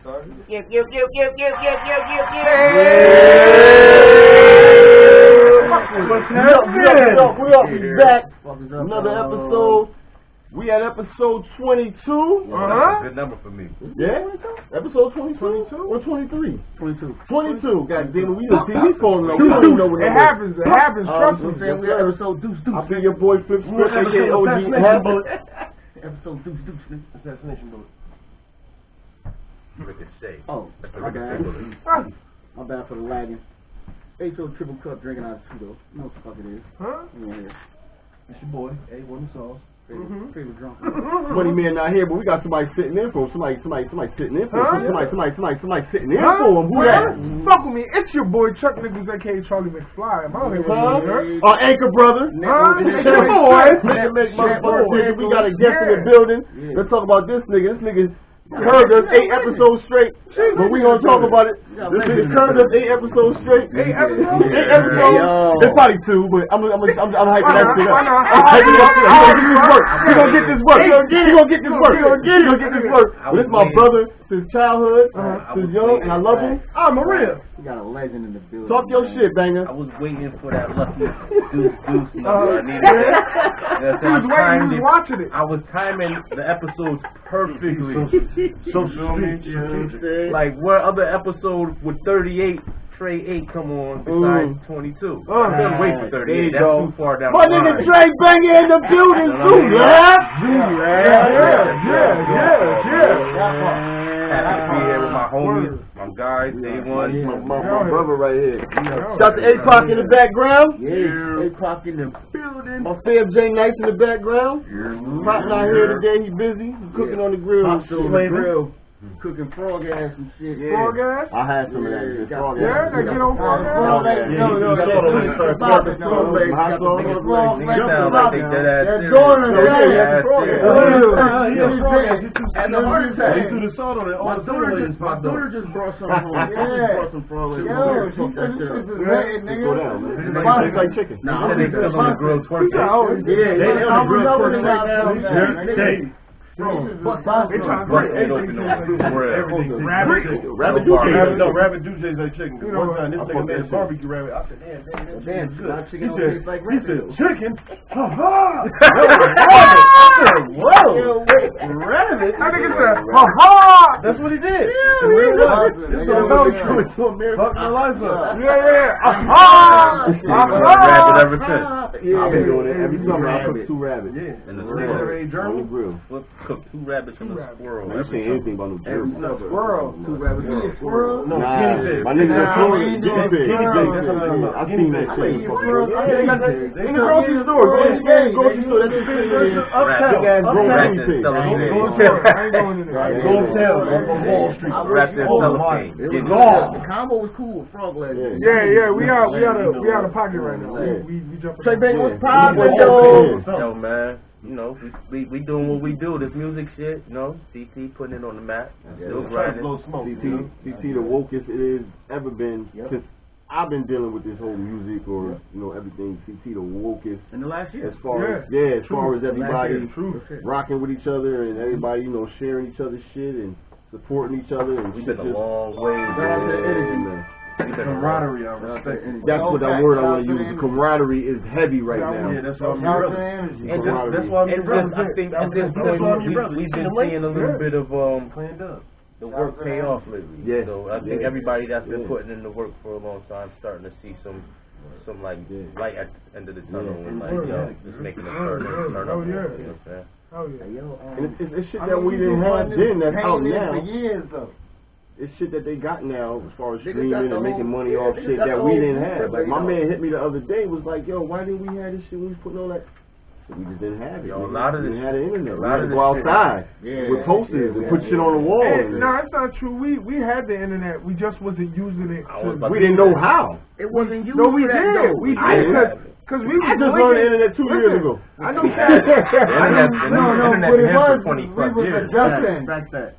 Yep. What's happening? We back. Another episode. We at episode 22. Good number for me. Yeah? Episode 22? Or 23? 22. God damn it, we done see me falling over. We don't even know what it happens. It happens. Trust me. We at episode Deuce. I'll be your boy Flip Script, aka OG. Episode Deuce. Assassination bullet. Ricochet. Oh, my bad. My bad for the lagging. HO triple cup drinking out of two though. You know what the fuck it is. Huh? Yeah. It's your boy. A1 sauce. Favorite drunk. Money man not here, but we got somebody sitting in for him. Somebody sitting in for him. Somebody sitting in for him. Who that? Fuck with me. It's your boy Chuck Nichols, aka Charlie McFly. I'm out here with Our anchor brother. It's your boy. We got a guest in the building. Let's talk about this nigga. This nigga curved us 8 episodes straight, but we gonna talk about it. This nigga curved us 8 episodes straight. 8 episodes? 8 episodes? It's probably 2, but I'm hyping that shit up. I'm hyping that shit up. He gonna get this work. He gonna get this work. But it's my brother since childhood, since young, and I love him. I'm a real. We got a legend in the building. Talk your shit, banger. I was waiting for that lucky deuce number. I needed it. He was waiting, he was watching it. I was timing the episodes perfectly. So strategic. Like, what other episode would 38, Tre 8 come on besides 22? I couldn't wait for 38. That's too far down my the line. nigga Tre Banga in the building too, yeah. Happy to be here with my homies, my guys, A1. My brother right here. Shout to A-Pac in the background. Yeah. A-Pac in the building. My fam J Nice in the background. Pop not here today, he busy. He cooking on the grill. Cooking frog ass and shit. Frog ass? I had some of that. Frog ass. Yeah, they get on frog ass. My daughter just brought some home. Yeah. Brought some frog legs. Yo, she said this is red, nigga. Go down, man. It's like chicken. Nah, they still on the grill twerking. Yeah, they on the grill twerking. Rabbit Dujays like chicken. One time this nigga made barbecue rabbit. I said, damn, chicken. He said, chicken? Ha ha! Whoa! Rabbit? I think it's a ha-ha! That's what he did. Fuck my life up. Yeah. Aha! Rabbit ever since. I've been doing it every summer. I cook 2 rabbits. Yeah. In the grill. Cook 2 rabbits and a squirrel. I ain't saying anything about no German. Squirrel. 2 rabbits and a squirrel? No, my niggas are Florida. Guinea pig. I've seen that shit. In the grocery store. Go in the grocery store. That's the thing. Big ass grown guinea pig. Go tell on Wall Street. The combo was cool with frog legs. Yeah, we out of pocket right now. We jumping. Tre Banga, what's poppin', yo, man. You know, we doing what we do. This music shit, you know. CT putting it on the map. Still grinding. CT the wokest it has ever been since I've been dealing with this whole music or everything. CT the wokest in the last year. As far as everybody rocking with each other and everybody sharing each other's shit and supporting each other and we've been a long way. Camaraderie, I respect. That's what that word I want to use. The camaraderie is heavy right now. Yeah, that's why I'm I think at this point we've been seeing a little bit of the work pay off lately. Yeah. So I think everybody that's been putting in the work for a long time starting to see some like light at the end of the tunnel and just making a turn up. You know what I'm saying? Oh yeah. And it's shit that we didn't have then that's out now. For years though. It's shit that they got now as far as streaming and making money off shit that we didn't have. Like my man hit me the other day was like, yo, why didn't we have this shit when we was putting all that? So we just didn't have it. Yo, a lot of we didn't this, have the internet. We had had to go outside with posters and put shit on the wall. No, it's not true. We had the internet. We just wasn't using it. We didn't know how. It wasn't used. No, we did. We did. Because we I just learned the internet 2 years ago. I know. But it was. We was adjusting.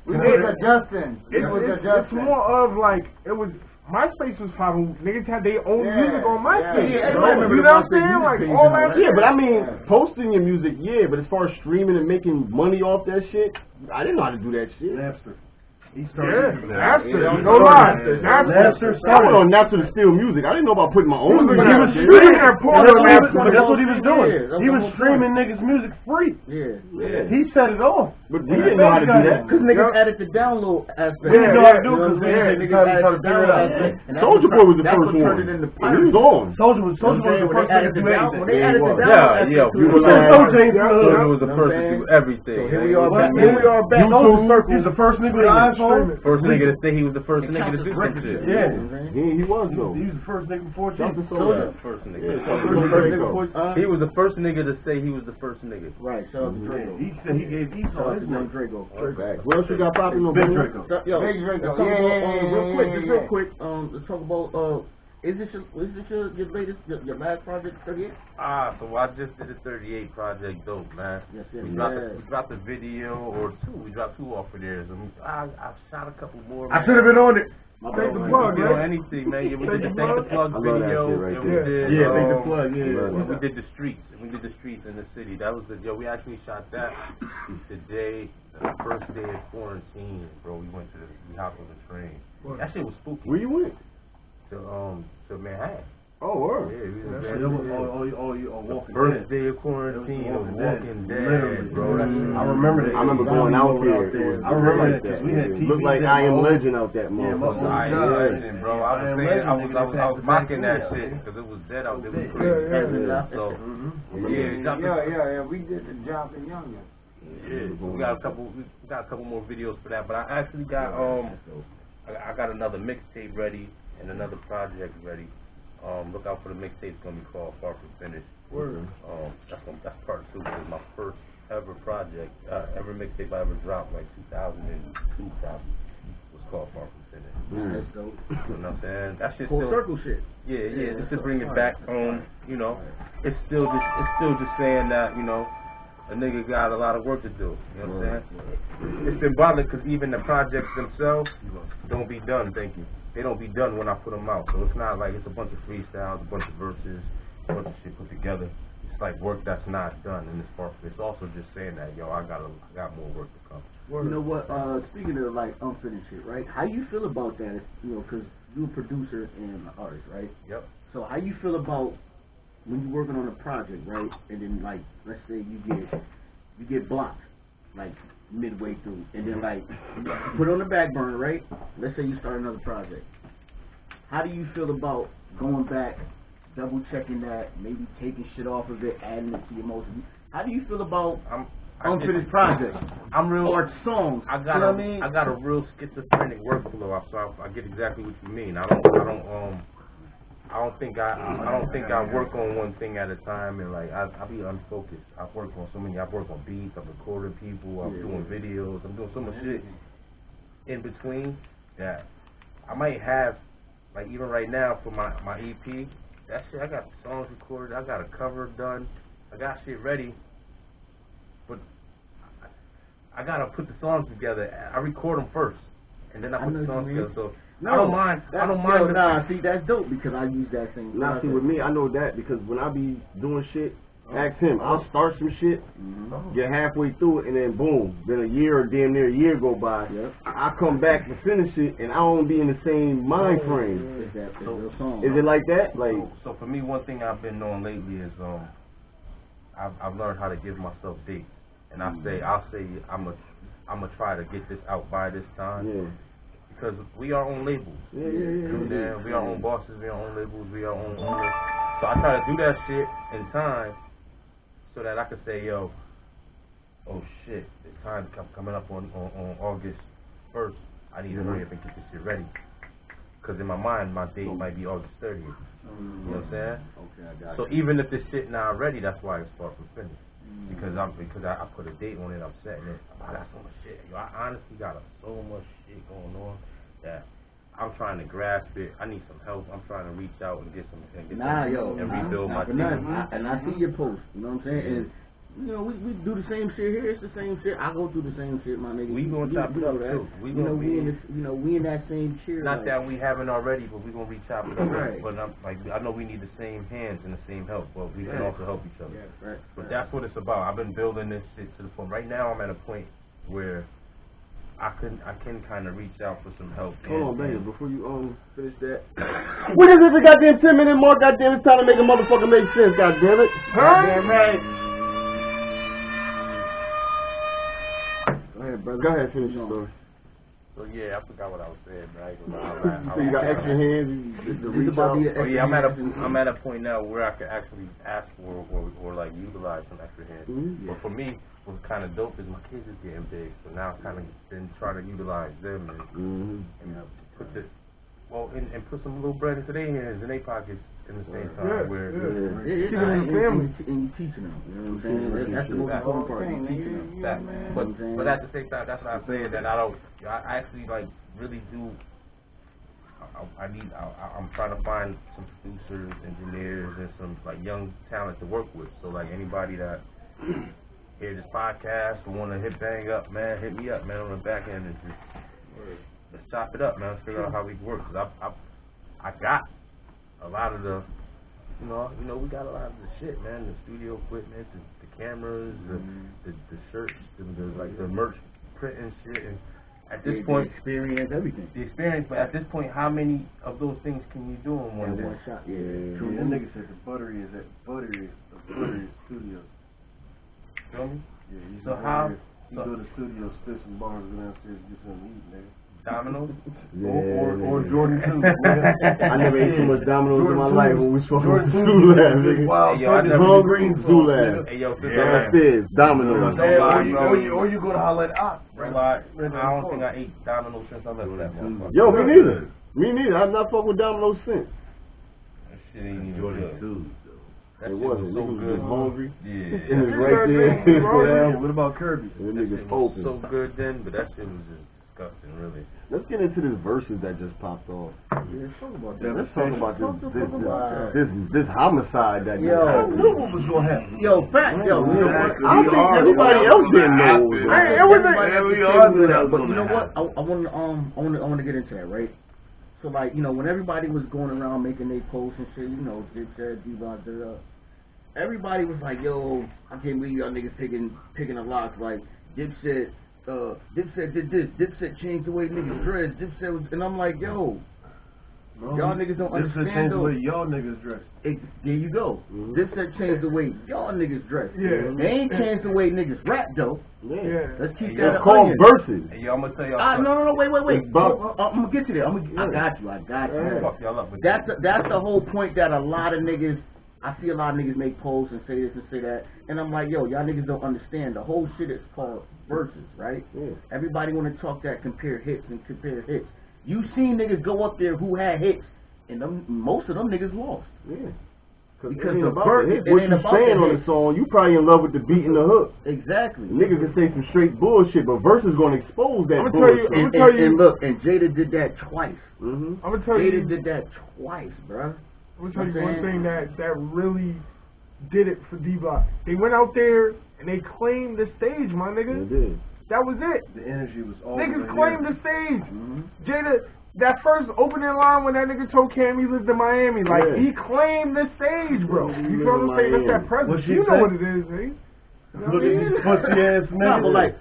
We was adjusting. It's more of like it was. MySpace was popping. Niggas had their own music on MySpace. You know what I'm saying? Like all that. Yeah, but I mean, posting your music, but as far as streaming and making money off that shit, I didn't know how to do that shit. Napster. He started. No lie. I went on Napster to steal music. I didn't know about putting my own music out. He was streaming that porn on Napster. That's what he was doing. He was streaming niggas' music free. Yeah. He set it off. But we didn't know how to do that. Because niggas added the download aspect. We didn't know how to do it because niggas added the download aspect. Soulja Boy was the first one. He was on. Soulja was the first nigga to do anything. They added the download aspect. Soulja was the first to do everything. Here we are back. He was the first nigga with an iPhone. First nigga to say he was the first nigga to do some shit. Yeah. He was though. He was the first nigga before Soulja. First nigga. He was the first nigga to say he was the first nigga. Right. Shout out to Draco. He said he gave Esau his name. Draco. What else you got popping on? Big Draco. Yo, Big Draco. Real quick. Let's talk about. Is this your latest, your last project, 38? So I just did a 38 project, dope, man. Yes. We dropped a video or two. We dropped two off of there. So I shot a couple more. Man. I should have been on it. Thank the plug, man. Anything, man. Yeah, we did the Thank the Plug video. Right and we did, Thank the Plug, we did the streets. We did the streets in the city. That was we actually shot that today, the first day of quarantine, bro. We hopped on the train. That shit was spooky. Where you went? To Manhattan. Oh, word. Yeah, we Walking first day of quarantine of Walking Dead, bro. I remember that. I remember going out there. I remember that because we had TV. Looked like I Am Legend out that motherfucker. I Am Legend, bro. I was mocking that shit because it was dead out there. It was crazy. So, yeah. We did the job in Young. Yeah, we got a couple more videos for that, but I actually got I got another mixtape ready and another project ready. Look out for the mixtape. It's gonna be called Far From Finished. That's part 2. It was my first ever project, ever mixtape I ever dropped, like 2002 probably. Was called Far From Finished. That's dope. You know what I'm saying? That shit Full still circle shit. Yeah. Just to bring it back, you know, it's still just saying that, you know, a nigga got a lot of work to do. You know what I'm saying? It's symbolic because even the projects themselves don't be done. Thank you. They don't be done when I put them out. So it's not like it's a bunch of freestyles, a bunch of verses, a bunch of shit put together. It's like work that's not done in this part. It's also just saying that, yo, I got more work to come. You know what? Speaking of like unfinished shit, right? How you feel about that? You know, because you're a producer and an artist, right? Yep. So how you feel about when you're working on a project, right? And then like, let's say you get blocked, like midway through, and then like you put it on the back burner, right? Let's say you start another project. How do you feel about going back, double checking that, maybe taking shit off of it, adding it to your motion? How do you feel about unfinished projects? Or songs. I got a real schizophrenic workflow, so I get exactly what you mean. I don't think I work on one thing at a time, and like I be unfocused. I work on beats, I'm recording people, I'm doing videos, I'm doing so much shit in between that I might have, like even right now for my EP, that shit I got songs recorded, I got a cover done, I got shit ready, but I gotta put the songs together. I record them first, and then I put the songs together. So I don't mind. See, that's dope because I use that same. Now, see, with me, I know that because when I be doing shit, ask him. I'll start some shit, get halfway through it, and then boom. Then a year or damn near a year go by. Yep. I come back to finish it, and I don't be in the same mind frame. Is it like that? Like, so for me, one thing I've been doing lately is I've learned how to give myself dates, and I'll say I'm gonna try to get this out by this time. Yeah. Because we are on labels. We are on bosses, we are on labels, we are on owners. So I try to do that shit in time so that I can say, yo, oh shit, the time coming up on August 1st, I need to hurry up and get this shit ready. Because in my mind, my date might be August 30th. You know what I'm saying? Okay, I got it. So even if this shit not ready, that's why it's far from finished. Because I put a date on it, I'm setting it. I got so much shit. Yo, I honestly got so much shit going on that I'm trying to grasp it. I need some help. I'm trying to reach out and get some and rebuild my team. And I see your post. You know what I'm saying? And you know, we do the same shit here. It's the same shit. I go through the same shit, my nigga. We gonna chop it up too. We in that same chair. Not that we haven't already, but we gonna reach out it up. Right. But I know we need the same hands and the same help, but we can also help each other. Yeah, right. But that's what it's about. I've been building this shit to the point. Right now, I'm at a point where I can kind of reach out for some help. Hold on, baby, before you finish that. What is it? The goddamn 10-minute mark. Goddamn, it's time to make a motherfucker make sense. Goddamn it. Goddamn right. Go ahead, brother. Go ahead, finish your story. So yeah, I forgot what I was saying, right? So you got extra hands. You reach out. Oh yeah, I'm at a point now where I can actually ask for or like utilize some extra hands. Mm-hmm. But for me, what's kind of dope is my kids is getting big, so now I'm kind of been trying to utilize them and put this and put some little bread into their hands and their pockets in the same time. And you teaching them. You know what I'm saying? That's the most important part. You teaching them. But at the same time, that's what I'm saying, that I actually like really do. I'm trying to find some producers, engineers, and some like young talent to work with. So like anybody that hear this podcast or want to hit Bang up, man, hit me up, man, on the back end and just let's chop it up, man. Let's figure out how we can work. Cause I got a lot of the, you know, we got a lot of the shit, man. The studio equipment, the cameras, the shirts, the merch print and shit. And at this point, experience, everything. The experience, but at this point, how many of those things can you do in one day? One shot. Yeah. True. That nigga said the buttery is at Buttery Studios. Feel me? Yeah. So how? You go to the studio, spit some bars, go downstairs, get something to eat, nigga. Domino's? Or Jordan 2. I never ate too much Domino's in my life when we spoke to Zulab, nigga. Wow, hungry Zulab. Hey, yo, downstairs, Domino's. Or you go to Holler at Ock. I don't think I ate Domino's since I left that motherfucker. Yo, me neither. Me neither. I've not fucked with Domino's since. That shit ain't even Jordan good. 2. It wasn't. So Niggas good. was hungry. Yeah. It was right there. What about Kirby? The niggas was open. so good then, but that shit was just disgusting, really. Let's get into this verses that just popped off. Yeah, talk about that. Let's talk about this homicide that Yo, I knew what was gonna happen. Yo, fact, yo. I don't think everybody else didn't know. But you know what? I want to get into that, right? So like, you know, when everybody was going around making their posts and shit, you know, Dipset, D-Block, everybody was like, yo, I can't believe y'all niggas picking a lot. Like Dipset did this. Dipset changed the way niggas dress. Dipset was, and I'm like, yo, y'all niggas don't understand Dipset changed the though. way y'all niggas dress. There you go. Dipset changed the way y'all niggas dress. Yeah. They ain't changed the way niggas rap though. Yeah. Let's keep It's that called verses. Hey, yo, I'm gonna tell y'all. No, wait. It's about- I'm gonna get to that. I got you. Fuck y'all up with That's the whole point that a lot of niggas. I see a lot of niggas make posts and say this and say that, and I'm like, yo, y'all niggas don't understand. The whole shit is called verses, right? Yeah. Everybody want to talk that compare hits and compare hits. You seen niggas go up there who had hits, and most of them niggas lost. Yeah. Because it ain't the about verse, the hit. it What ain't you about saying the on hit. the song, you probably in love with the beat and the hook. Exactly. Niggas can say some straight bullshit, but verses gonna expose that I'ma bullshit. And look, and Jada did that twice. Mm-hmm. I'm gonna tell Jada you. did that twice, bruh. I'm gonna tell you one thing that really did it for D-Block. They went out there and they claimed the stage, my nigga. They did. That was it. The energy was all Niggas claimed the stage. Mm-hmm. Jada, that first opening line when that nigga told Cam he lived in Miami, like, Yeah. he claimed the stage, bro. Yeah, You he feel lived what I'm saying? in That's that What presence. she You know say? what it is, eh? You know Look at these pussy ass niggas. Nah, but like,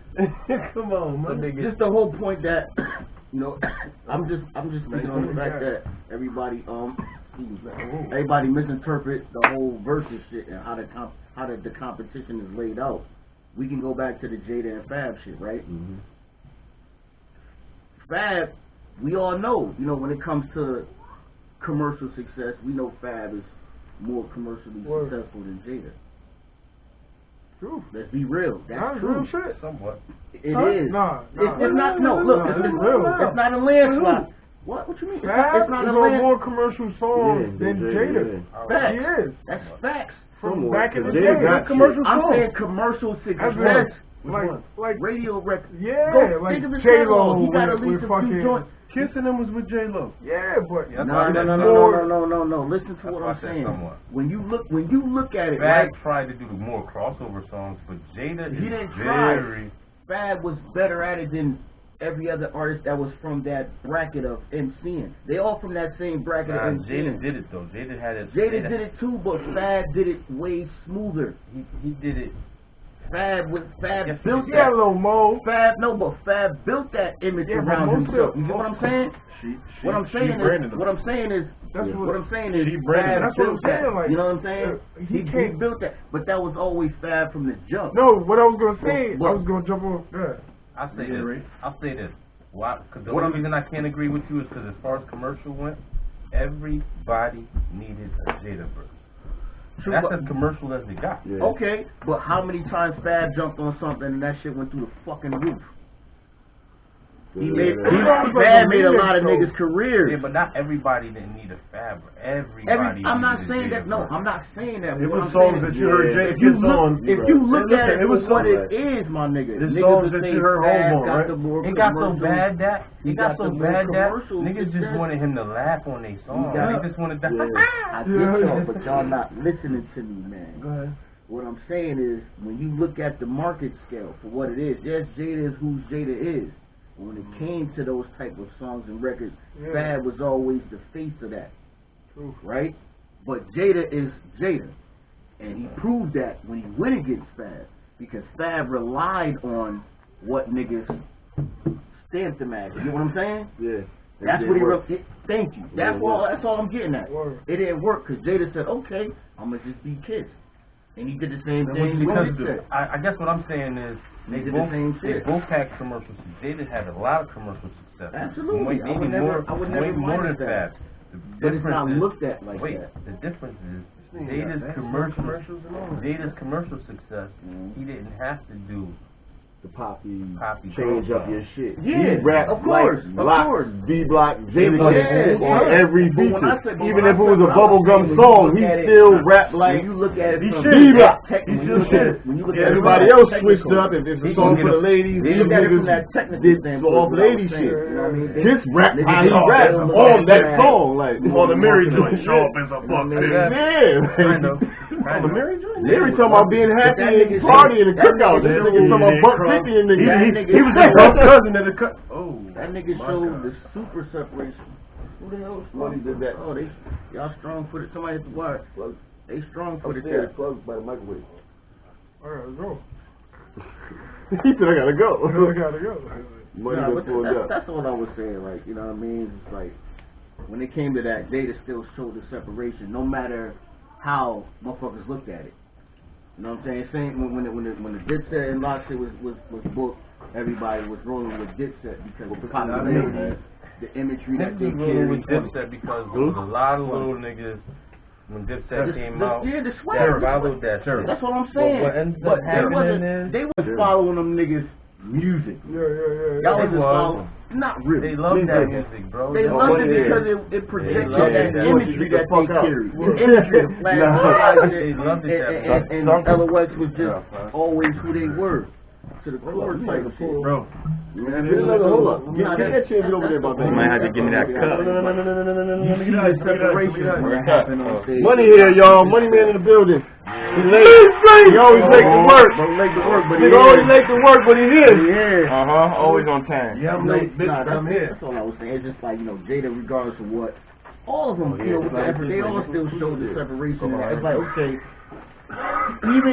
Come on, man. just the whole point that, you know, I'm just speaking on the fact that everybody misinterpret the whole versus shit and how the competition is laid out. We can go back to the Jada and Fab shit, right? Mm-hmm. Fab, we all know, you know, when it comes to commercial success, we know Fab is more commercially successful than Jada. True. Let's be real. That's true. Real shit. Somewhat. It is. Nah. It's not. No, look. Nah, It's not a landslide. What you mean? Fab It's not is a on land. more commercial songs than Jada. Yeah. Facts. He is. That's facts. From Somewhat, back in the 'cause day. Jada got Commercial I'm songs. saying commercial That's success. like Radio records. yeah, Go like think of his J-Lo catalog. He got at with least a fucking few joints. Kissing them was with J-Lo. Yeah, but No. Listen to what I'm saying. Somewhat. When you look at it, Fab right? tried to do more crossover songs, but Jada He is didn't try. very. Fab was better at it than every other artist that was from that bracket of MCing. They all from that same bracket of MCing. Jada did it though. Jada had it. Jada did it too, but Fab did it way smoother. He did it. Fab Yes, built yeah, that. little Mo. Fab built that image around himself. You get what I'm saying? What I'm saying is That's what I'm saying is he branded. That's what I'm saying. Like, you know what I'm saying? He built that, but that was always Fab from the jump. No, what I was gonna say, I was gonna jump on. I'll say this. Why? Because the only reason I can't agree with you is because as far as commercial went, everybody needed a Jada verse. True, that's as commercial as it got. Yeah. Okay, but how many times Fab jumped on something and that shit went through the fucking roof? Fab made a lot of niggas' careers. Yeah, but not everybody didn't need a Fab. Everybody. I'm not saying that. No, I'm not saying that. It was songs that you heard Jada kiss on. If you look at it for what it is, my nigga. There's songs that you heard home on, right? It got so bad that niggas just wanted him to laugh on their songs. They just wanted to. I get y'all, but y'all not listening to me, man. Go ahead. What I'm saying is, when you look at the market scale for what it is, yes, Jada is who Jada is. When it came to those type of songs and records, Fab was always the face of that, right? But Jada is Jada, and he proved that when he went against Fab, because Fab relied on what niggas stamped him as. You know what I'm saying? Yeah. That's what he wrote. Thank you. That's all I'm getting at. It didn't work because Jada said, "Okay, I'm gonna just be Kiss," and he did the same thing. Because I guess what I'm saying is. They both had commercial success. They did have a lot of commercial success. Absolutely. I would never more than that. But it's not looked at like that. The difference is Jada's commercial success. He didn't have to do the poppy change up your shit. Yeah, of course, B-Block, Jada on every feature. Even if it was a bubblegum song, he still rapped like you look at it from B-Block. Everybody else switched up. If it's a song for the ladies, these niggas did soft lady shit. This rap, how he raps on that song, like on the Mary joint, show up as a fuck. Yeah, on the Mary joint. Mary talking about being happy and partying and cookout. This nigga talking about buck 50 and nigga. He was just a cousin at the cut. Oh, that nigga showed the super separation. Who the hell did that? Oh, y'all strong footed. Somebody hit the wire. They strong footed there. Plugged by the microwave. Alright, let's go. He said I gotta go. That's all I was saying. Like, you know what I mean? It's like when it came to that, Jada still showed the separation, no matter how motherfuckers looked at it. You know what I'm saying? Same when the Dipset and Lock shit was booked, everybody was rolling with Dipset because of the popularity, the imagery that they carried. With Dipset because there was a lot of little niggas when Dipset came out. Yeah, the swag. Followed that. That's what I'm saying. But they was following them niggas music. Y'all was just following. Not really. They loved that music, bro. They loved it because it projected that imagery that they carried. The imagery, the flash, and LOX was just always who they were. To the core type of shit. Bro. Hold up. Get that chance over there about that. You might have to give me that cup. Money here, y'all. Money man in the building. He late. He always late to work. He always late to work, but he's here. Always on time. Yeah, I'm late, bitch, but I'm here. That's all I was saying. It's just like, you know, Jada, regardless of what, all of them, you know, with the effort, they all still show the separation. It's like, okay,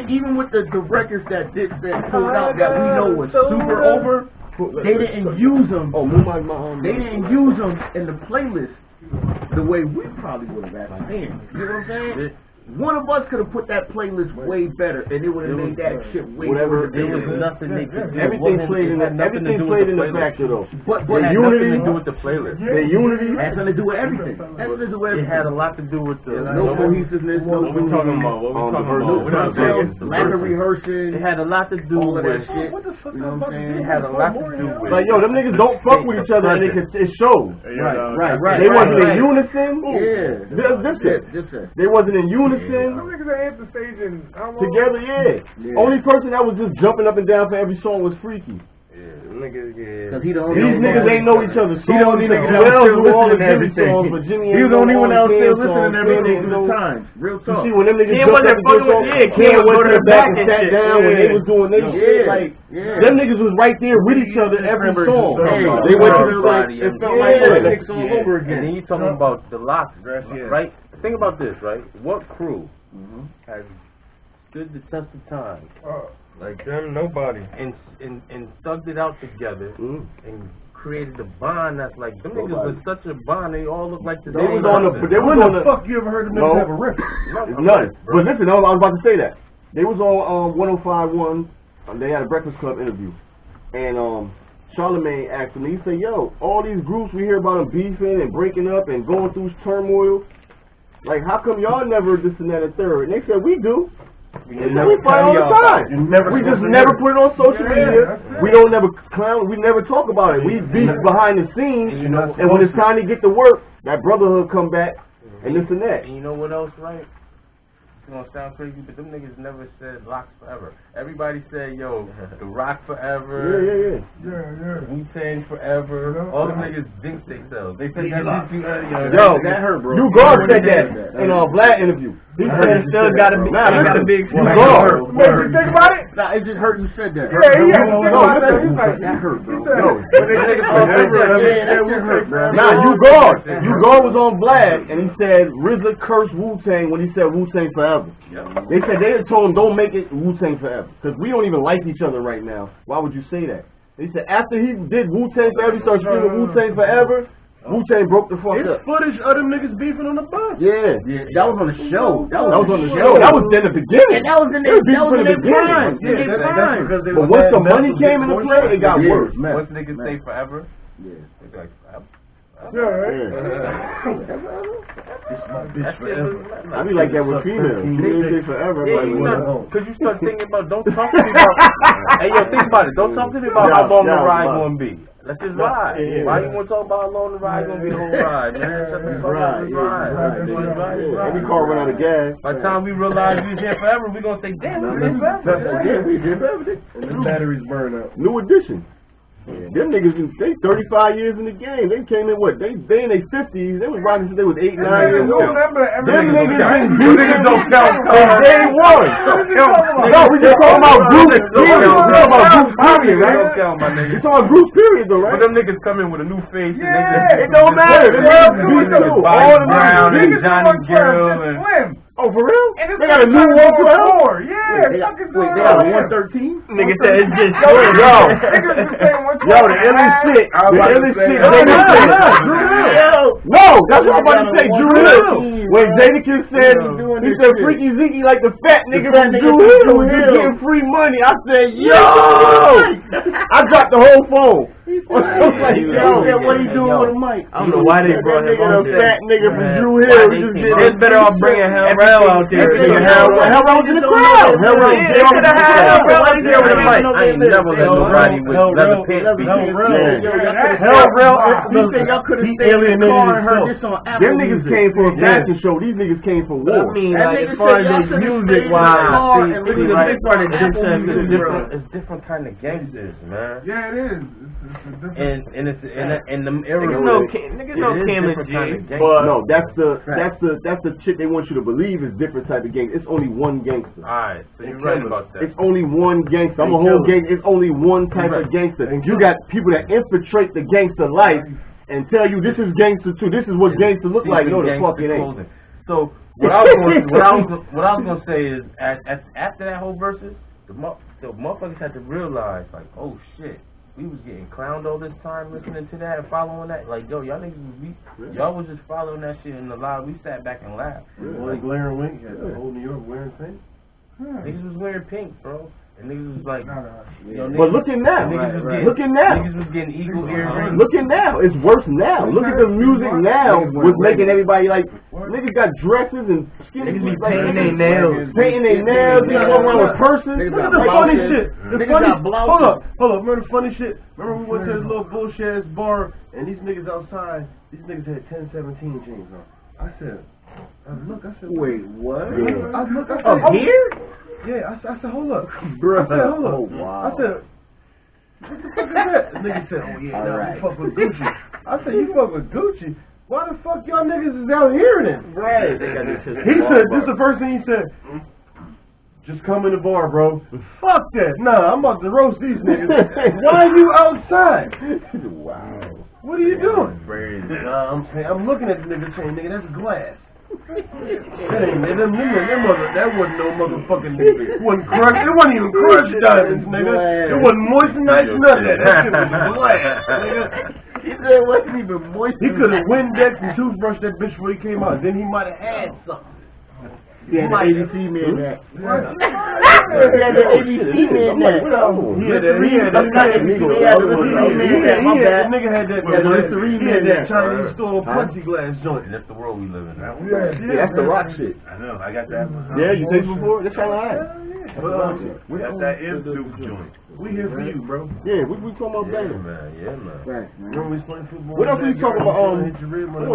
even with the records that Dipset pulled out that we know was super over, they didn't use them. They didn't use them in the playlist the way we probably would have as fans. You know what I'm saying? One of us could have put that playlist way better, and it would have made that shit way better. There was nothing they could do. Everything played in the factor though. But it had nothing to do with the playlist. The unity had something to do with everything. It had a lot to do with the no cohesiveness. What we talking about? Lack of rehearsing. It had a lot to do with that shit. You know what I'm saying? It had a lot to do with. Like, yo, them niggas don't fuck with each other, and it shows. Right. They wasn't in unison. Yeah. They wasn't in unison. Some niggas that hit the stage and together, Only person that was just jumping up and down for every song was Freaky. These niggas ain't know each other. He don't even do all the Jimmy songs, but Jimmy ain't. He was the only one that was still listening to everything through the times. Real talk. You see, when them niggas jumped up and Ken went to the back and sat down when they was doing their shit. Like, them niggas was right there with each other every song. They went to the like, it felt like it all over again. And then you talking about the Locks, right? Think about this, right? What crew has stood the test of time. Like them, nobody. And thugged it out together and created a bond that's like them niggas was such a bond. They all look like the They was on the fuck you ever heard of them have a riff? None. But listen, I was about to say that. They was on 105.1. They had a Breakfast Club interview, and Charlamagne asked him. He said, "Yo, all these groups we hear about them beefing and breaking up and going through turmoil. Like, how come y'all never this and that and third?" And they said, "We do. We fight all the time. We just never put it on social media. We don't never clown. We never talk about it. We beef behind the scenes, and when it's time to get to work, that brotherhood come back and this and that." And you know what else, right? It's gonna sound crazy, but them niggas never said Locks forever. Everybody said, yo, The Rock forever. Yeah. Wu-Tang forever. All them niggas jinxed themselves. They said that shit too early. Yo, that hurt, bro. You guard said that in a Vlad interview. He said it still gotta be. Nah, listen, you guard. Make you think about it? Nah, it just hurt you said that. That hurt, bro. Nah, you guard. You guard was on Vlad, and he said RZA cursed Wu-Tang when he said Wu-Tang forever. They said they told him don't make it Wu-Tang forever because we don't even like each other right now. Why would you say that? They said after he did Wu-Tang forever, he started screaming Wu-Tang forever. Wu-Tang broke the fuck up. It's footage of them niggas beefing on the bus. Yeah, that was on the show. That was on the show. That was in the beginning. And that was in their prime. But once the money came into play, it got worse. Once niggas say forever, it's like forever. I be like that with females. You say forever. Because you start thinking about, don't talk to me about, hey yo, think about it. Don't talk to me about how long the ride gonna be. Let's just ride. Why you want to talk about how long the ride gonna be the whole ride, man? Shut the fuck up, just ride. Every car run out of gas. By the time we realize we was here forever, we gonna say, damn, we here forever. We here forever. And the batteries burn up. New edition. Them niggas, they 35 years in the game. They came in what? They in their 50s. They was riding since they was 8, 9 years old. Them niggas been beating don't count on day one. No, we just talking about group period. We talking about group period, right? We talking about group period though, right? But them niggas come in with a new face. It don't matter. Them niggas beat too. All the Brown and Johnny Gill and oh, for real? And they got a new 112? Yeah, they got 113? Nigga said it's just Yo, the illest shit. No, that's what I'm about to say, Drew Hill. When Jadakiss said, he said Freaky Ziggy like the fat nigga from Drew Hill was just getting free money. I said, yo! I dropped the whole phone. I was like, yo, what are you doing with a mic? I don't know why they brought him on there. Fat nigga from Drew Hill. It's better off bringing Hell out there. Hell was in the crowd. Hell was there with a mic. I ain't never let nobody with leather pants be you think y'all could have stayed in the car and heard this on Apple? Them niggas came for a fashion show. These niggas came for war. I mean, like, as far as the music wise, it's different kind of gangsters, man. Yeah, it is. And the era niggas know Cam and G. But no, that's the shit they want you to believe is different type of gangster. It's only one gangster. Alright, so you're right about that. It's only one gangster. I'm a whole gangster. It's only one type of gangster. You got people that infiltrate the gangster life and tell you this is gangster too. This is what gangster look like. No, the fuck it ain't. So what I was gonna say is after that whole versus, the motherfuckers had to realize like, oh shit. We was getting clowned all this time listening to that and following that. Like, yo, y'all niggas was y'all was just following that shit in the live. We sat back and laughed. Like Blair and Wink had the whole New York wearing pink. Niggas was wearing pink, bro. And niggas was like, but look at now. Look at now. Niggas was getting eagle earrings. Look at now. It's worse now. Look at the music now. Was making everybody like, niggas got dresses and skinny. Niggas be painting their nails. Painting their nails. Niggas walking around with purses. Look at the funny shit. Hold up. Remember the funny shit? Remember we went to this little bullshit ass bar and these niggas outside, these niggas had 10-17 jeans on. I said, wait, what? Up here? Yeah, I said, hold up. Bro. I said, hold up. Oh, wow. I said, what the fuck is that? The nigga said, oh yeah, now you fuck with Gucci. I said, you fuck with Gucci? Why the fuck y'all niggas is out here then? Right. He said, this is the first thing he said. Just come in the bar, bro. Fuck that. Nah, I'm about to roast these niggas. Why are you outside? Wow. What are you doing? Crazy. I'm looking at the nigga saying, nigga, that's glass. That wasn't no motherfucking nigga. It wasn't crushed. It wasn't even crushed diamonds, nigga. It wasn't moistenized, none of that. That shit was black, nigga. He said it wasn't even moist. He could have Windex and toothbrushed that bitch before he came out. Then he might have had something. He had the ABC man that. He had the ABC man that. He had that Chinese store punchy glass joint. That's the world we live in now. Yeah, that's the rock shit. I know. I got that. Yeah, you tasted before? That's kind of high. That's that M-Duke joint. We here for you, bro. Yeah, we talking about Yeah, banging. man. Yeah, man. Right, Remember we was playing football? What else are you talking about? I want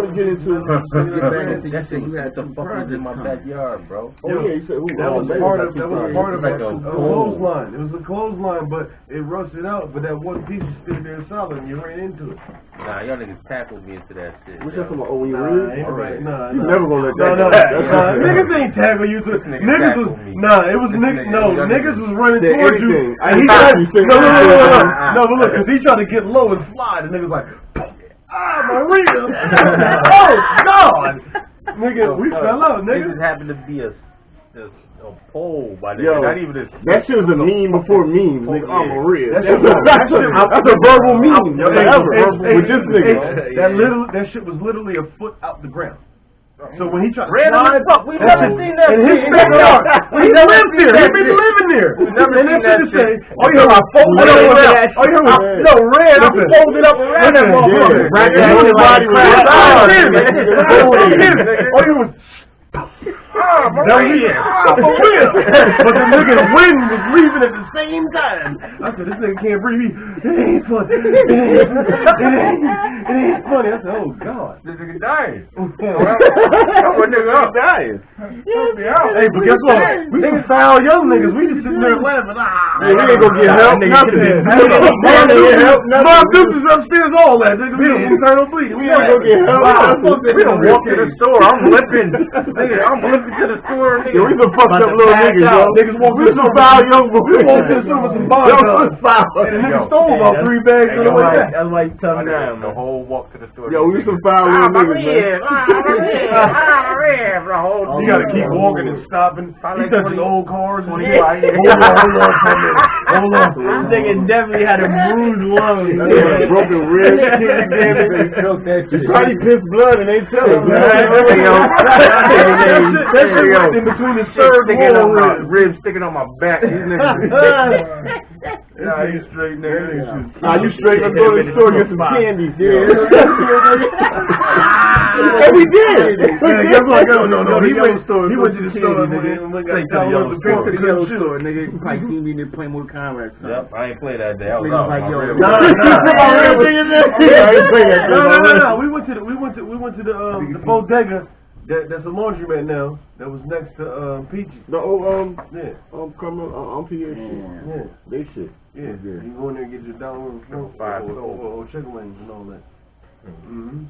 to get into. That shit was the fuck was in my backyard, bro. Oh yeah, you said who? That was part of a clothesline. It was a clothesline, but it rusted out. But that one piece is still there solid, and you ran into it. Nah, y'all niggas tackled me into that shit. What's that talking about? Oh, when you read? Nah, You never gonna let that no. go. That's Niggas ain't tackle you to it. Niggas was it was niggas. No, niggas was running towards you. And he tried. No, but look, cause he tried to get low and fly. The niggas like, ah, Maria. Oh God, nigga, we fell out, nigga. This happened to be a pole by the not even a. That shit was a meme before memes, nigga. I'm a real. That's a verbal meme. With this nigga. That shit was literally a foot out the ground. So when he tried to slide, we never seen that. In his backyard. He lived there. He been living there. We never seen that shit. Oh, you heard I folded it up. Oh, you heard no red. I folded up around that motherfucker. Oh, you was. But the nigga wind was leaving at the same time. I said, this nigga can't breathe. It ain't funny. It ain't funny. I said, oh God. This nigga dying. dying. Hey, but guess what? We some foul young niggas. We just sitting there laughing. We ain't gonna get help. Nothing. Mom Dukes is upstairs, all that. Nigga, we internal bleeding. We ain't gonna get help. We don't walk to the store. I'm limping. Nigga, I'm limping to the store. Yeah, we some fucked up little niggas, yo. Niggas walk We some foul young boys. We walked to the store with some bombs. And the nigga stole about 3 bags on the way back. That's why you tell me that. The whole walk to the store. Yo, we some foul little niggas, man. You gotta keep walking and stopping. He touching old cars. Hold on. This nigga definitely had a bruised lung. Broken ribs. Probably pissed blood and they tell him, That shit was in between the third wall ribs sticking on my back. These niggas. Nah, you straight, nigga. Nah, you straight. Let's go to the store and get some candy. Yeah. And we did. Guess what? No. He went to the store and Straight to the yellow store. Nigga, like he been playing with Conrad. Yep, I ain't play that day. I was out. Like, yo, No. We went to the bodega. That's a laundromat now. That was next to Peaches. The old yeah. come on PA shit. Yeah. They shit. Yeah. You go in there and get your dollar or chicken wings and all that. That's old.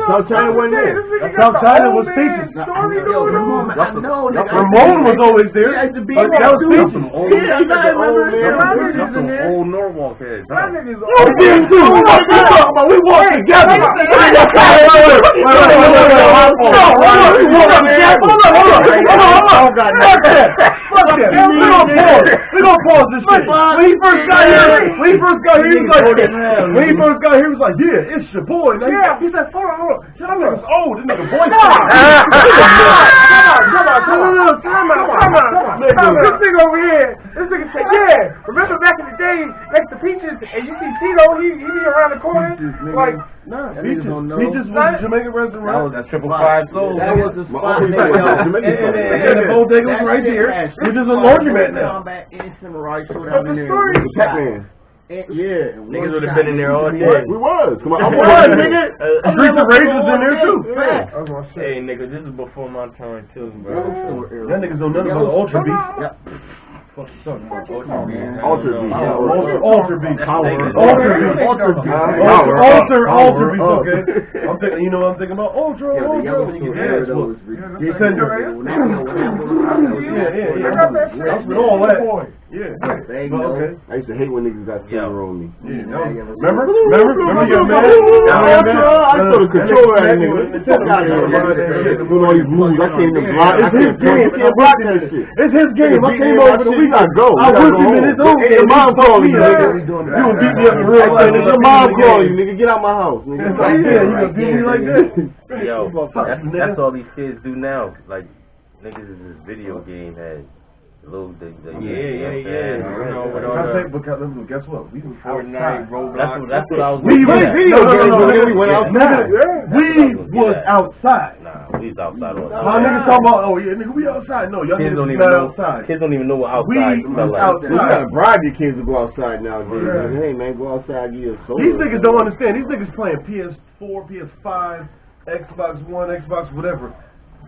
South China wasn't there. South China was Peaches. Ramon was always there. That was Peaches. Some old Norwalk heads. Oh, yeah, too. We walked together. We gonna pause this shit. When he first got here, he was like, yeah, it's your boy. Yeah. He said, hold on. Y'all niggas old. This nigga boy. Come on. This nigga over here, this nigga said, yeah, remember back in the day, next to Peaches, and you see Tito, he be around the corner, like, Peaches was a Jamaican restaurant. That's 555 soul. That was the spot. And the bodega was right there, which is a laundromat now. Pac-Man. Yeah. Niggas would have been in there all day. We was. Come on. I'm nigga. Streets of Rage was in there too. Hey, nigga, this is before my time too, bro. That niggas don't know about Ultra Beast. Fuck you talking about? Alter beats. Alter beats. Alter beats. Okay. I'm thinking. You know what I'm thinking about? Ultra. Those ridiculous. That's with all that. Yeah. Okay. I used to hate when niggas got Sender on me. Yeah. Remember? You got mad? I saw the controller at niggas. Fuck out of here. Doing all these moves. I can't even block. It's his game. You can't block that shit. It's his game. I came over the week. I whipped him in his own game. Your mom calling you, nigga. You gonna beat me up in real life. Your mom calling you, nigga. Get out my house, nigga. Yeah, you gonna beat me like this? Yo, that's all these kids do now. Like, niggas in this video game had little, Guess what? We was Fortnite, Roblox. That's what I was. We was outside. Nah, we was outside all the How time. niggas talking about? Oh yeah, nigga, we outside. No, y'all Kids niggas don't even not know. outside. Kids don't even know what outside We smell like. outside. You gotta bribe your kids to go outside nowadays. Yeah. Like, hey man, go outside, get a soda. These niggas don't understand. These niggas playing PS4, PS5, Xbox One, Xbox whatever.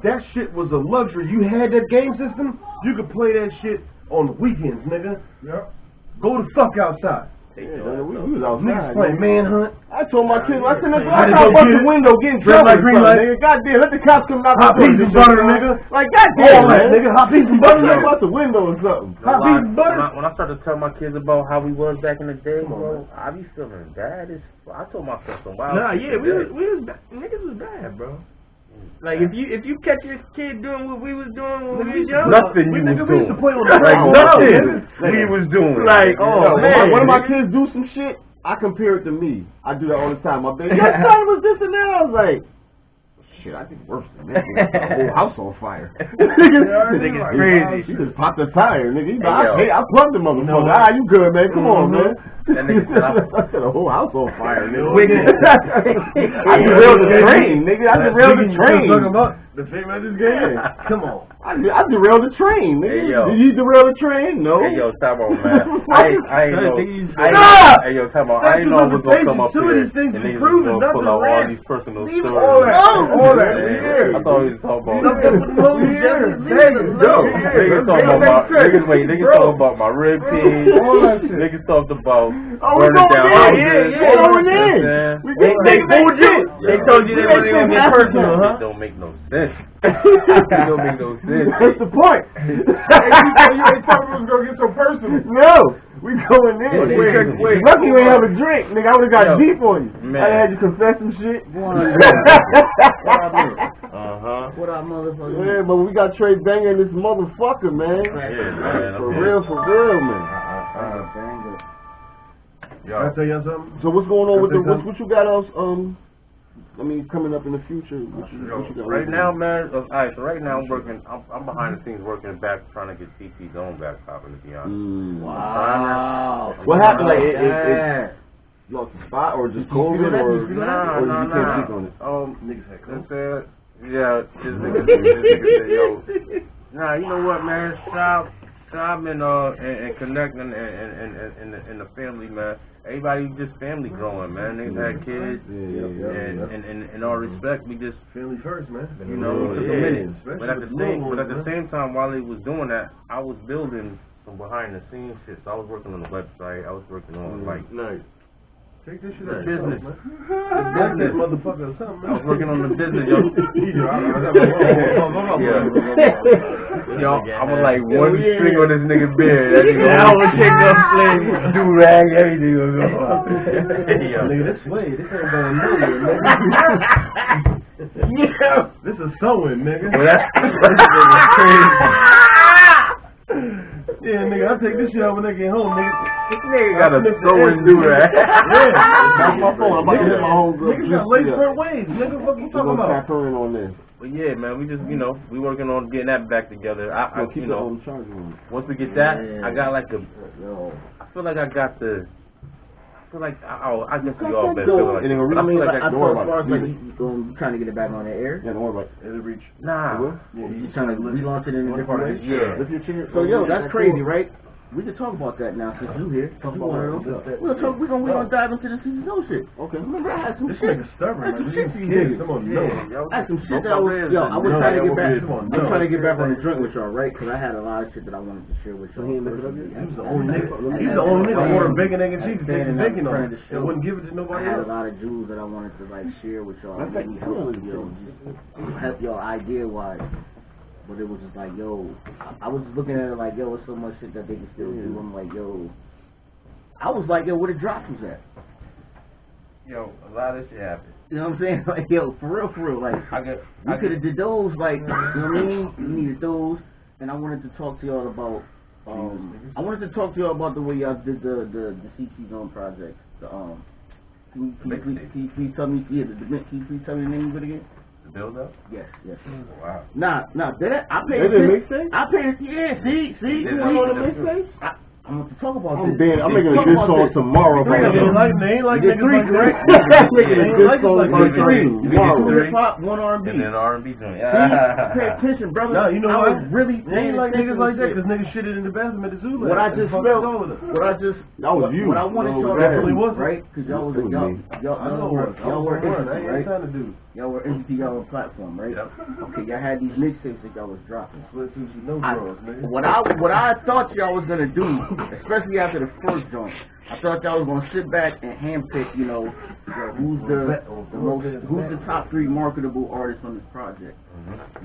That shit was a luxury. You had that game system, you could play that shit on the weekends, nigga. Yep. Go the fuck outside. Yeah, we was outside. Niggas playing manhunt. I told my kids, I said, nigga, I I go out get the it. window getting Red light, green light. nigga. Goddamn, let the cops come knock Hot the peas and butter, nigga. Like, All goddamn, that, man. nigga. Hot peas and butter, Jump nigga. out the window or something. Hot peas and butter. When I started to tell my kids about how we was back in the day, bro, I be feeling bad. I told myself some wild shit. Niggas was bad, bro. Like if you catch your kid doing what we was doing when we was young, Nothing you was We used to doing. play on the Like ground. nothing we was doing. like, oh man, One of my kids do some shit, I compare it to me. I do that all the time. My baby, your son was this and that. I was like, shit, I think worse than that. The whole house on fire. Nigga's crazy. He just popped a tire, nigga. I plugged the motherfucker. You good, man? Come on, man. That nigga said, I said the whole house on fire, nigga. I derailed the train, nigga. I derailed the train. Talking about the fame of this game? Come on. I derailed the train, nigga. Hey, yo. Did you derail the train? No. Hey yo, time out, man. I ain't know. Hey yo, time out. I ain't know I was gonna come up here and niggas was gonna pull out all these personal stories. All that. I thought he was talking about. Niggas talking about my rib piece. Niggas talked about burning down houses. They fooled you. They told you they wasn't gonna get personal, huh? It don't make no sense. It don't make no sense. That's the point. You ain't told me it was gonna get so personal. No, we going in. Wait. Lucky you ain't have a drink, nigga. I would have got deep on you. Man. I had you confess some shit. What up, motherfucker? Yeah, but we got Tre Banga in this motherfucker, man. Yeah, man. For real, man. Can I tell you something? So what's going on with what you got else? Coming up in the future. What you got Right now, man. Alright, so right now I'm working. I'm behind the scenes working back, trying to get TT's own back popping. To be honest. Wow. What happened? Like, you lost the spot, or just COVID, or you can't speak on it? Niggas had COVID. This nigga said, yo. Nah, you know what, man? Shop and connecting and the family, man. Everybody just family growing, man. Niggas had kids, and in all respect, we just family first, man. You know, it took a minute. But at the same time, while he was doing that, I was building some behind the scenes shit. So I was working on the website. I was working on nice. Take this shit the business. Business, motherfucker, or something. I was working on the business, yo. Yo, I was like one string on this nigga beard. I was taking up sling, do rag, everything was on. Nigga, this ain't going nowhere, nigga. This is sewing, nigga. Well, that's crazy. Yeah, nigga, I take this shit out when they get home, nigga. This nigga got a sewing do rag. That's my phone. I'm about to hit my home girl. Niggas got lace front waves. Nigga, what you talking about? Tap her in on this. But yeah, man, we just, we working on getting that back together. Keep it on charge. Once we get that, I got like I feel like I got the. I guess we all been feeling like. Trying to get it back on the air. Yeah, don't worry about it. It'll reach. Nah. You trying to relaunch it in a different way? Yeah. Lift your chair. So yo, that's crazy, right? We can talk about that now since you here. Talk about we're gonna dive into the CCO shit. Okay. Remember I had some this shit. Nigga stubborn. I had some Like, shit for you niggas. I had some shit that I was trying to get back. I'm trying to get back on the drink with y'all, right? Because I had a lot of shit that I wanted to share with y'all. He was the only nigga. He's the only nigga ordering bacon, egg, and cheese and take the bacon on it. And wouldn't give it to nobody else. I had a lot of jewels that I wanted to like share with y'all. Maybe help y'all idea wise. But it was just like, yo, I was just looking at it like, yo, it's so much shit that they can still do. I'm like, yo, I was like, yo, where the drops was at? Yo, a lot of shit happened. You know what I'm saying? Like, yo, for real, like, we could have did those, like, you know what I mean? We needed those, and I wanted to talk to y'all about, the way y'all did the CT Zone project. Can you please tell me, can you please tell me the name of it again? The build up? Yes. Wow. Nah, that I paid. They did mixtape? I paid. Yeah, see. You want a mixtape? I'm going to talk about I'm this. I'm making a good song tomorrow. They ain't like niggas like that. I'm making a good song tomorrow. 2 hip-hop, 1 R&B. And then R&B joint. Pay attention, brother. No, you know I what? was really They ain't like niggas like that because niggas shitted in the bathroom at the zoo. What I just felt, that was you. What I wanted y'all to do, right? Because y'all were entity, right? Y'all were entity, y'all were platform, right? Okay, y'all had these mixtapes that y'all was dropping. What I thought y'all was gonna do, especially after the first joint, I thought y'all was gonna sit back and handpick, who's the top 3 marketable artists on this project.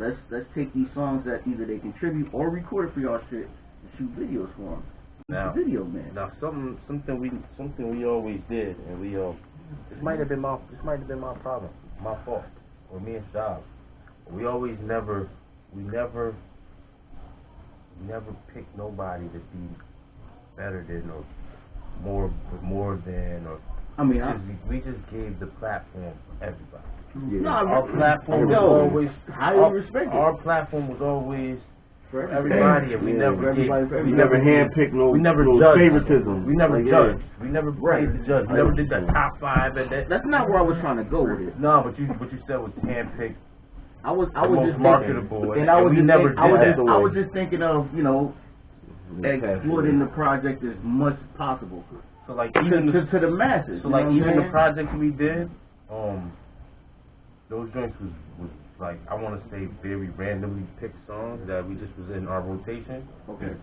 Let's take these songs that either they contribute or recorded for y'all shit and shoot videos for them. Now, video man. Now something we always did, and this might have been my problem, my fault, or me and Shab. We never picked nobody to be better than or more than, or we just gave the platform for everybody. Yeah. Our platform was always highly respected. Our platform was always for everybody, and we never handpicked no favoritism. We never judged. We never played the judge. We never did that top 5 and that. That's not where I was trying to go with it. No, but you said was handpicked. I was just marketable, and I was just thinking of exploiting the project as much as possible. So like even to the masses. So like even the projects we did, those joints was like, I want to say very randomly picked songs that we just was in our rotation. Okay.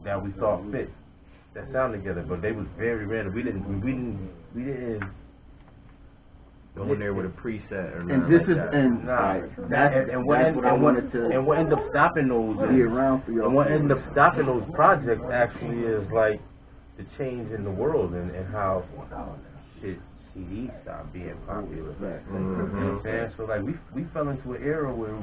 That we thought fit, that sound together, but they was very random. We didn't go in there with a preset or and this like is that. And what ended up stopping those and what ended up stopping those projects actually is like the change in the world and how shit. CDs stopped being popular. You know what I'm saying? So like we fell into an era where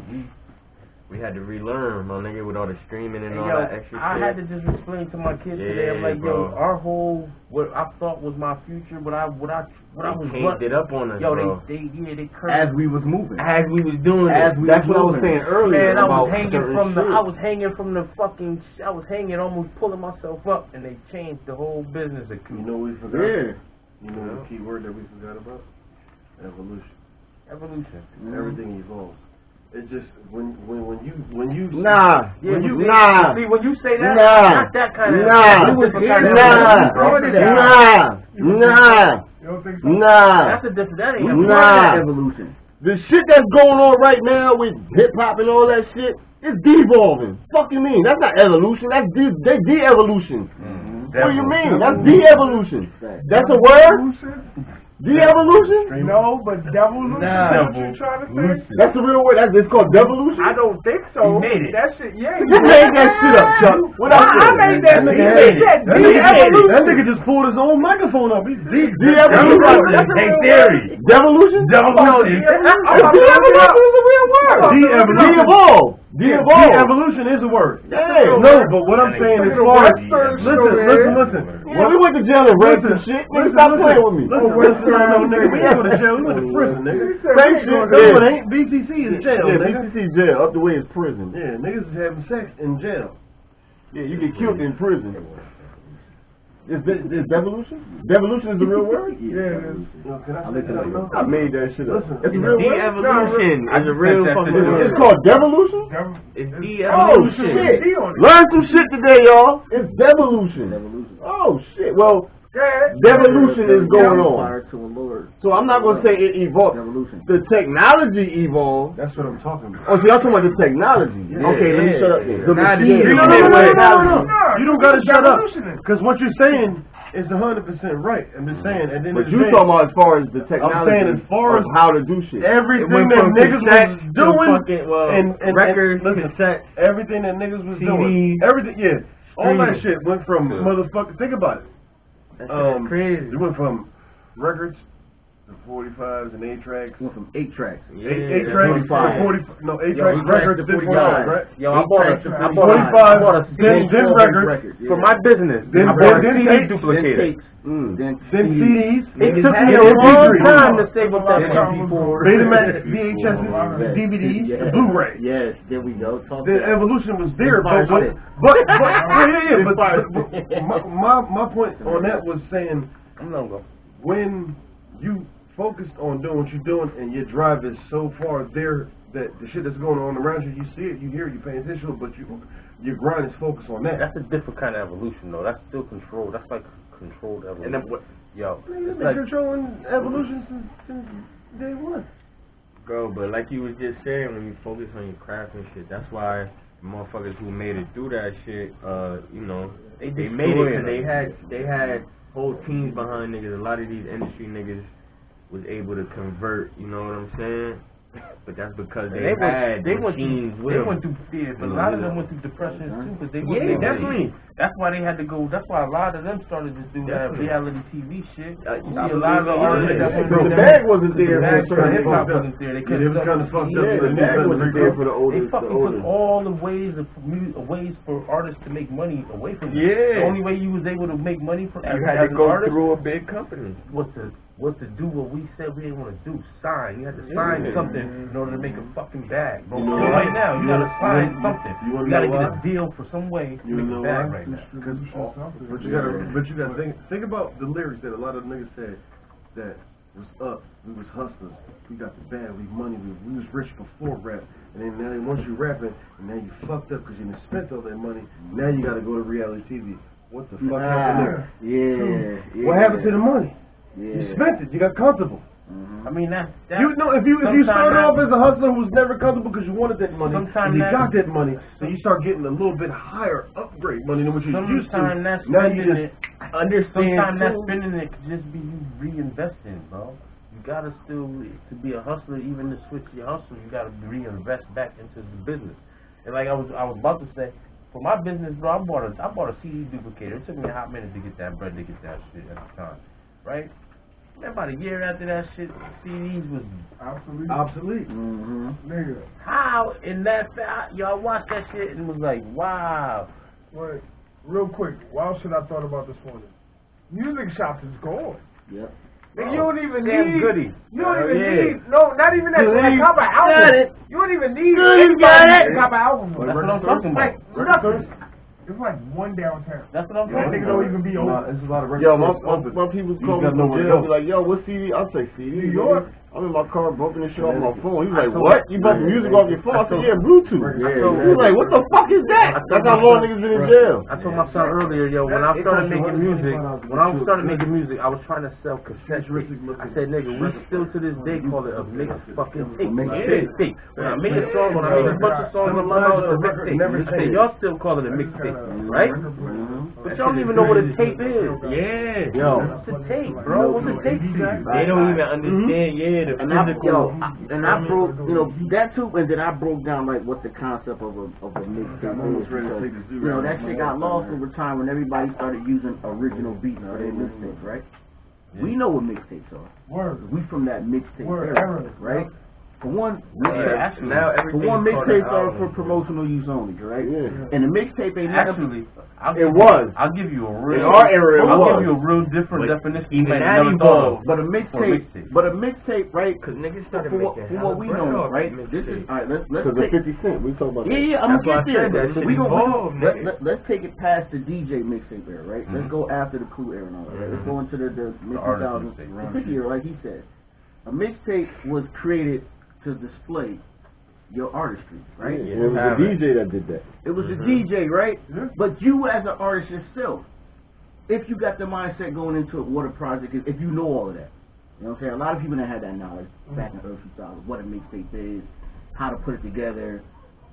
we had to relearn, my nigga, with all the streaming and all that extra shit. I had to just explain to my kids today. I'm like, yo, our whole what I thought was my future, what I was it up on us, bro. They as we was moving, as we was doing it. That's what I was saying earlier. Man, I was hanging almost pulling myself up, and they changed the whole business. You know we forgot. Yeah. You know the key word that we forgot about? Evolution. Everything evolves. It just when you see when you say that, not that kind of that's a different. That ain't evolution. The shit that's going on right now with hip hop and all that shit is devolving. Fuck you mean? That's not evolution. That's de-evolution. What do you mean? That's de-evolution. That's a word? De-evolution? No, but devolution. What you trying to say? That's the real word. It's called devolution? I don't think so. You made it. That shit, yeah. You made that shit up, Chuck. I made that shit. That nigga just pulled his own microphone up. He's de-evolution. That's a theory. Devolution? Devolution. De-evolution is a real word. De-evolve. De-evolution is a word. Yeah. No, but what I'm saying is far as listen. Yeah, we went to jail and raped and shit. Nigga, stop playing with me. No, nigga, we ain't go to jail. We went to prison, nigga. Same shit. No, it ain't. BCC is jail, nigga. BCC jail. Up the way is prison. Yeah, niggas is having sex in jail. Yeah, you get killed in prison. Is devolution? Devolution is the real word? Yeah, it is. I made that shit up. It's a real word? De-evolution is a real fucking word. It's called devolution? It's Oh, de-evolution. shit. Learn some shit today, y'all. It's devolution. Oh, shit. Well, devolution is going on. So I'm not going to say it evolved. The technology evolved. That's what I'm talking about. Oh, so y'all talking about the technology. Okay, let me shut up then. No. You don't got to shut up. Because what you're saying is 100% right. I'm just saying. And then but you talking about as far as the technology I'm saying as far as how to do shit. Everything that niggas was doing. And records, cassettes. Everything that niggas was doing. Everything, yeah. All that shit went from motherfucking, think about it. That's crazy. It went from records to 45s and 8-tracks. Went from 8 tracks. Yeah, 8 tracks to 40. No, 8 tracks records to 45, right? Yo, I bought a 45, then records for my business. Then CD duplicator. Then CDs. It took me a long time to save up that MP4. Betamax, VHS, DVDs, Blu-ray. Yes, there we go. The evolution was there, but my point on that was saying, when you focused on doing what you're doing and your drive is so far there that the shit that's going on around you, you see it, you hear it, you pay attention, but your grind is focused on that. That's a different kind of evolution, though. That's still controlled. That's like controlled evolution. And then what? Yo, It's been controlling evolution since day one. Bro, but like you was just saying, when you focus on your craft and shit, that's why motherfuckers who made it through that shit, you know, they made it because they had whole teams behind niggas. A lot of these industry niggas was able to convert, you know what I'm saying? But that's because they went through fear, but a lot of them went through depression too, because they were definitely. That's why they had to go. That's why a lot of them started to do that reality TV shit. You see a lot of the artists that the bag wasn't there for certain hip hop wasn't there. They couldn't. It was kind of fucked up. The bag wasn't there for the older. They fucking took all the ways for artists to make money away from them. Yeah. The only way you was able to make money from you had to go through a big company. Was to do what we said we didn't want to do. Sign. You had to sign something in order to make a fucking bag. Bro, right now, you gotta sign something. You gotta get a deal for some way to make a bag right now. But you gotta think about the lyrics that a lot of niggas said that was up. We was hustlers. We got the bag. We money. We was rich before rap. And then now once you rapping, and now you fucked up because you done spent all that money. Now you gotta go to reality TV. What the fuck happened there? Yeah. What happened to the money? Yeah. You spent it. You got comfortable. I mean that's you know if you started off as a hustler who was never comfortable because you wanted that money, and you got that money, so you start getting a little bit higher upgrade money than what you used to. Now you just understand. Sometimes that spending it could just be you reinvesting, bro. You gotta still to be a hustler, even to switch your hustle, you gotta reinvest back into the business. And like I was about to say, for my business, bro, I bought a CD duplicator. It took me a hot minute to get that bread, to get that shit at the time, right? About a year after that shit, CDs was obsolete. Nigga. How in that y'all watched that shit and was like, wow. Wait, real quick, wild shit I thought about this morning. Music shops is gone. Yep. Nigga, you don't even Damn need. Goody. You don't even need. No, not even that type of album. You don't even need anybody to type of album. That's what I'm talking about. Like nothing. It's like one downtown. That's what I'm That talking nigga about. don't even be open. It's a lot of Yo, my people call me from jail. Be like, yo, what CD? I'll say CD. New York. I'm in my car bumping this shit off my phone. He's like, what? You bumping music off your phone? I said, yeah, Bluetooth. He's like, what the fuck is that? That's how long niggas been in jail. I told my son earlier, yo, when I started making music, I was trying to sell cassette tapes. I said, nigga, we still to this day call it a mix fucking tape. Mixtape. When I made a bunch of songs on my house, a mixtape. Y'all still call it a mixtape, right? But y'all don't even know what a tape is. Yeah. Yo. What's a tape, bro? What's a tape? They don't even understand, the physical. And I broke, that too, and then I broke down like what the concept of a mixtape is. So, that shit got lost over time when everybody started using original beats for their mixtapes, right? Yeah. We know what mixtapes are. Word. We from that mixtape era, right? For one, mixtapes are for promotional use only, right? Yeah. And the mixtape ain't actually. I'll give you a real. In our era, I'll give you a real different definition. Even that evolved. But a mixtape, right? Because niggas started from what we know, right? This is all right. Let's take 50 Cent. We talk about that. Yeah, I'm gonna get there. Let's take it past the DJ mixtape era, right? Let's go after the Clue era and all that. Let's go into the mid 2000s, the 50 era, like he said. A mixtape was created to display your artistry, right? Yeah, it was the DJ that did that. It was the DJ, right? But you as an artist yourself, if you got the mindset going into it, what a project is, if you know all of that. You know what I'm saying? A lot of people that had that knowledge back in the early 2000s, what a mixtape is, how to put it together,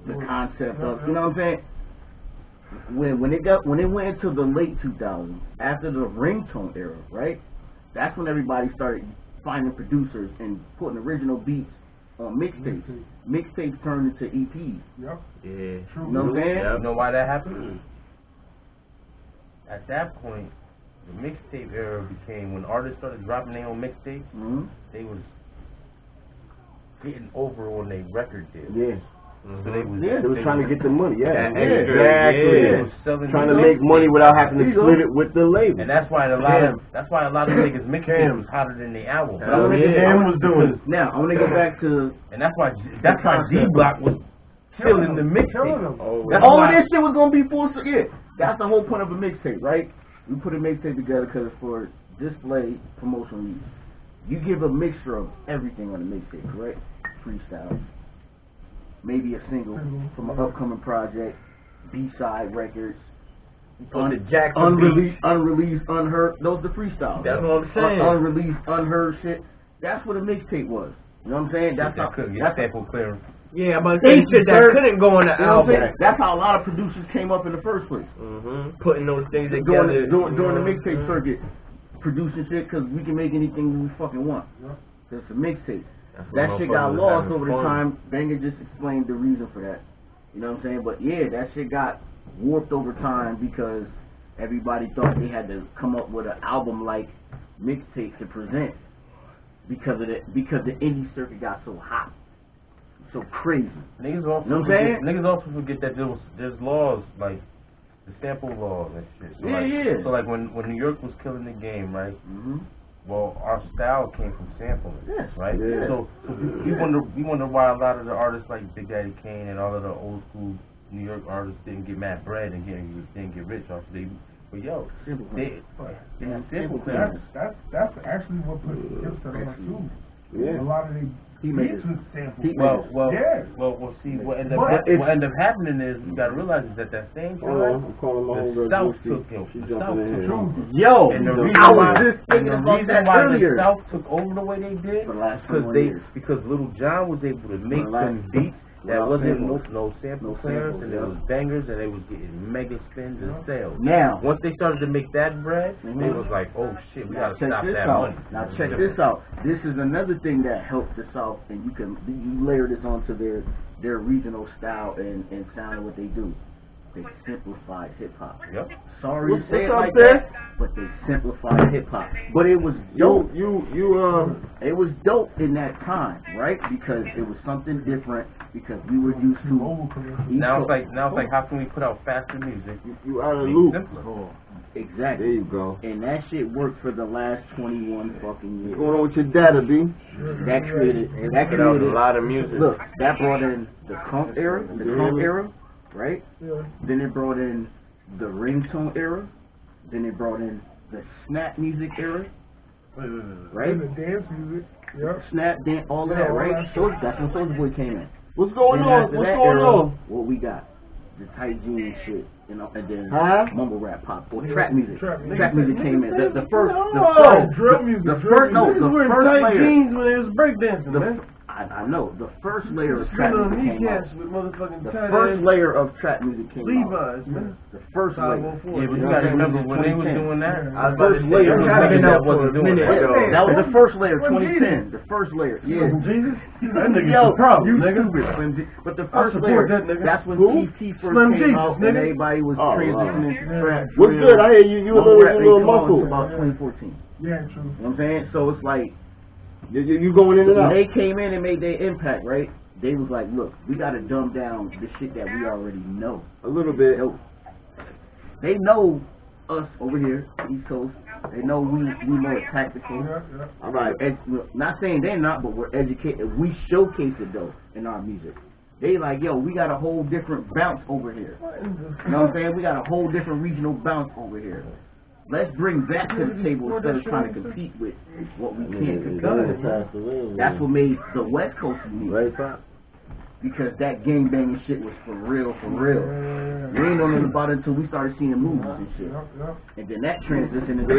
the concept of, you know what I'm saying? When it went into the late 2000s, after the ringtone era, right? That's when everybody started finding producers and putting original beats on mixtapes. Mixtapes turned into EPs. Yep. Yeah. You know what I'm saying? You know why that happened? At that point, the mixtape era became when artists started dropping their own mixtapes. They was getting over on their record deal. Yeah. So they was trying to get the money. Exactly. They was trying to make money without having to split it with the label. And that's why a lot of niggas mixtapes was hotter than the album. Cam was doing. Now I want to go back to. And that's why D Block was killing the mixtape. All of this shit was gonna be full. Yeah, that's the whole point of a mixtape, right? We put a mixtape together because it's for display promotional use. You give a mixture of everything on the mixtape, correct? Freestyle. Maybe a single from an upcoming project, B-side records, unreleased, unheard. Those are the freestyles. That's what I'm saying. Unreleased, unheard shit. That's what a mixtape was. You know what I'm saying? That's how. That's sample clear. Yeah, but they shit that couldn't go on the album. That's how a lot of producers came up in the first place. Putting those things together during the mixtape circuit, producing shit because we can make anything we fucking want. It's a mixtape. That shit got lost over the time. Banga just explained the reason for that. You know what I'm saying? But yeah, that shit got warped over time because everybody thought they had to come up with an album-like mixtape to present because the indie circuit got so hot, so crazy. Niggas also forget that there's laws like the sample laws and shit. So So like when New York was killing the game, right? Well, our style came from sampling, right? Yeah. So we wonder why a lot of the artists like Big Daddy Kane and all of the old school New York artists didn't get mad bread and didn't get rich off they. But yo, they have sample clearance. That's actually what put Gibson on too. Yeah. A lot of the beats was sampled. Well, see, what ended up happening is you gotta realize is that same time, I'm calling my the South took him. Yo, and the reason why the South took over the way they did because Little John was able to make some beats that wasn't no sample clearance, and there was bangers, and they was getting mega spins and sales. Now, once they started to make that bread, they was like, oh shit, we gotta stop that money. Now check this out. This is another thing that helped the South, and you layer this onto their regional style and sound of what they do. They simplified hip hop. Yep. Sorry to say it like that, but they simplified hip hop. But it was dope. It was dope in that time, right? Because it was something different. Because we were used to. Now it's like how can we put out faster music? You out of the loop. Exactly. There you go. And that shit worked for the last 21 fucking years. What's going on with your data, B? That created a lot of music. Look, that brought in the crunk era, right? Yeah. Then it brought in the ringtone era. Then it brought in the snap music era. Right? And the dance music. Yep. Snap, dance, all of that, right? That's when Soulja Boy came in. What's going on? What we got? The tight jeans shit, you know, and then mumble rap pop or trap music. Trap music came in. The first layer. Jeans when it was breakdancing, man. I know. The first layer of trap music came out. The first layer of trap music came out. Levi's, man. The first layer. Yeah, but you gotta remember when they was doing that. The first layer. That was the first layer, 2010. The first layer. Yeah. Jesus. That nigga's a problem, nigga. But the first layer, that's when Keith first came out and everybody was transitioning to trap. What's good? I hear you. You a little muscle. About 2014. Yeah, true. You know what I'm saying? So it's like, You going in and out. When they came in and made their impact, right? They was like, look, we gotta dumb down the shit that we already know. A little bit. They know us over here, East Coast. They know we more tactical. All right. Not saying they're not, but we're educated. We showcase it though in our music. They like, yo, we got a whole different bounce over here. You know what I'm saying? We got a whole different regional bounce over here. Let's bring that to the table instead of trying to compete with what we can't compete with. That's what made the West Coast unique. Right, because that gang banging shit was for real, for real. We ain't know nothing about it until we started seeing movies and shit. And then that transitioned into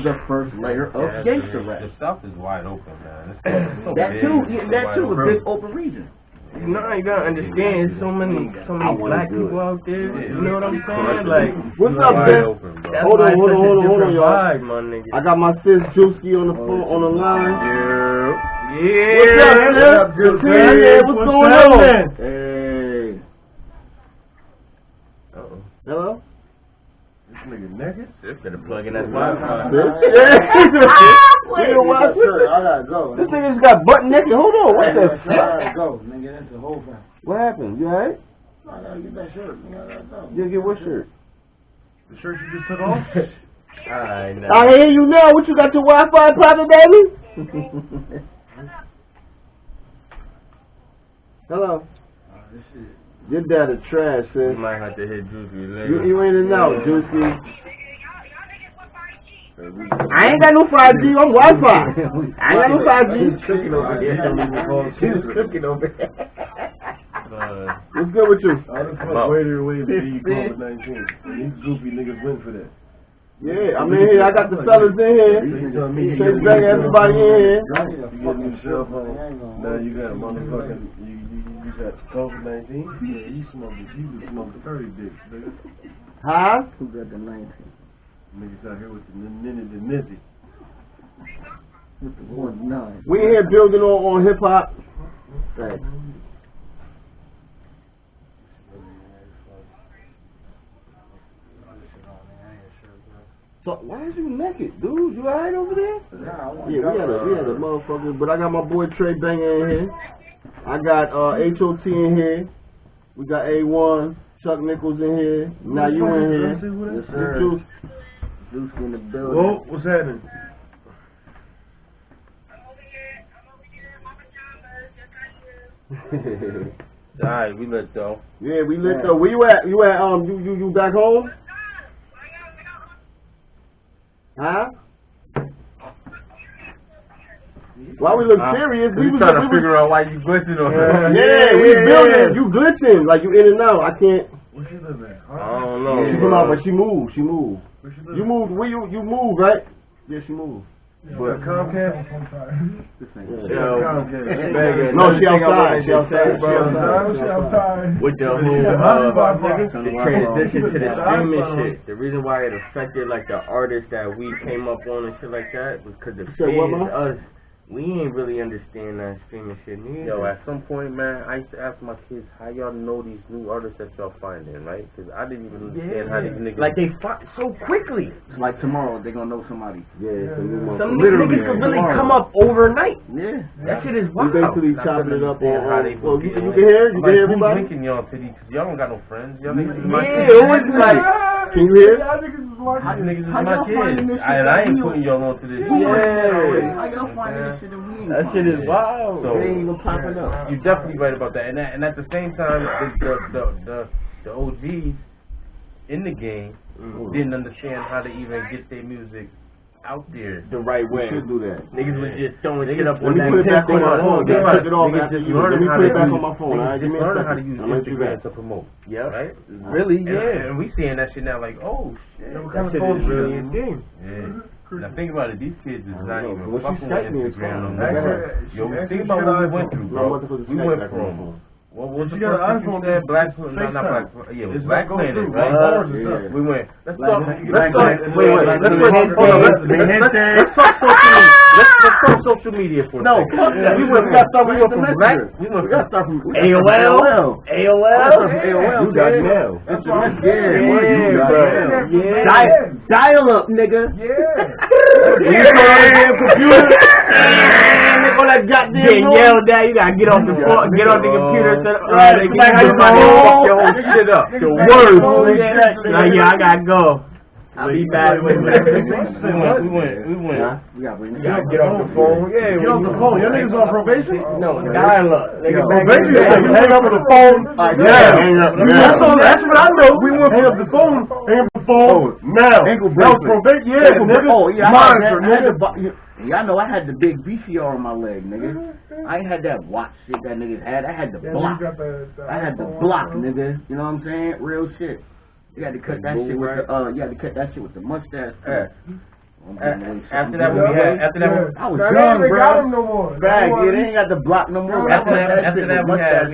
the first layer of gangster rap. The South is wide open, man. That too, a big open region. You know, you gotta understand, so many black people out there. You know what I'm saying? Like, what's up, man? Hold on, y'all. Vibe, my nigga. I got my sis Juicy on the phone, on the line. Yeah. What's up, Juicy? Yeah, what's going on, man? Hey. Hello? This nigga naked? Better plug in that Wi-Fi. I gotta go. This nigga just got butt naked. Hold on, what the fuck? I gotta go, nigga. That's the whole thing. What happened? You alright? I gotta get that shirt, nigga. I gotta go. You get what shirt? The shirt you just took off? Alright, now. I hear you now. What you got your Wi-Fi poppin', baby? Hello. Your dad a trash, sis. You might have to hit Juicy later. You in and out, Juicy. I ain't got no 5G. I'm Wi-Fi. I ain't got no 5G. He's cooking over here. He's cooking over here. What's good with you? I just want waiter away to beat COVID-19. These goofy niggas went for that. Yeah, I'm in here. I got the fellas in here. Tre Banga, everybody in here. You get a new cell phone. Now you got motherfucking, you got COVID-19? Yeah, you just smoked 30 dicks, nigga. Huh? Who got the 19? Niggas out here with the nitty. With the 1-9. We in here building on hip hop. Thanks. So why is you naked, dude? You alright over there? Yeah, we had a motherfucker, but I got my boy Tre Banga in here. I got HOT in here. We got A1, Chuck Nichols in here. Now you in here. Yes, sir. Juice in the building. Whoa, what's happening? Alright, we lit though. Yeah, we lit though. Where you at? You back home? Huh? Why we look serious? We was trying to figure out why you glitching on her. Yeah, we building. You glitching like you in and out. I can't. Where she live at? I don't know. She come out, but she moved. She moved. Where she live You moved. Where you moved, right? Yeah, she moved. But Comcast? No, she outside. She outside. With the whole the transition to the streaming shit, the reason why it affected like the artists that we came up on and shit like that was because the fans, us, we ain't really understand that streaming shit neither. Yo, at some point, man, I used to ask my kids how y'all know these new artists that y'all finding, right? Because I didn't even understand how these niggas like they find so quickly. It's like tomorrow they gonna know somebody. Yeah, some niggas can really come up overnight. Yeah, that shit is wild. We basically chopping it up on how they well, you can hear? You can hear everybody? Who's linking y'all to these? Cause y'all don't got no friends. Y'all niggas is my kids. Yeah, always like, can you hear? Y'all niggas is my kids. And I ain't putting y'all on to this. Yeah. How y'all finding this shit and we ain't that shit is wild. So, it ain't even popping up. You're definitely right about that. And at the same time, the OGs in the game didn't understand how to even get their music out there the right way. We should do that. Niggas was just throwing shit up on Let that. me put it back on my phone. Take it off after you. Let me put it back on my phone. Niggas just learning how to use Instagram to promote. Yeah. Right? Really? Yeah. And we seeing that shit now like, oh shit. That shit is really a thing. Yeah. Now think about it, these kids is not even fucking with Instagram no more. Yo, think about what we went through, bro. We went from what you said? Black Planet, not Black Planet. Yeah, Black Planet, right? We went. Let's talk social media for a second. No, we went from Black. We got to start from AOL. You got mail. dial up, nigga. Yeah. Computer. On that goddamn Getting yelled at, you gotta get off the phone, get off the computer. Right, like how you fuck your whole shit up. The worst. Like, yeah, I gotta go. I'll be back. We went. We gotta get off the phone. Yeah, Get off the phone. Y'all niggas on probation? No, dial up. Probation is like hang up the phone. Yeah, hang up. That's what I know. We went hang up the phone. Hang up the phone. Now. That was probation. Yeah, nigga. Oh, yeah, Monitor, nigga. Y'all know I had the big VCR on my leg, nigga. I ain't had that watch shit that niggas had. I had the block. I had the block, nigga. You know what I'm saying? Real shit. You had to cut that shit with the you had to cut that shit with the mustache. After that, I was young, bro. Got him no more. Bag, yeah, they ain't got the block no more. After that, we had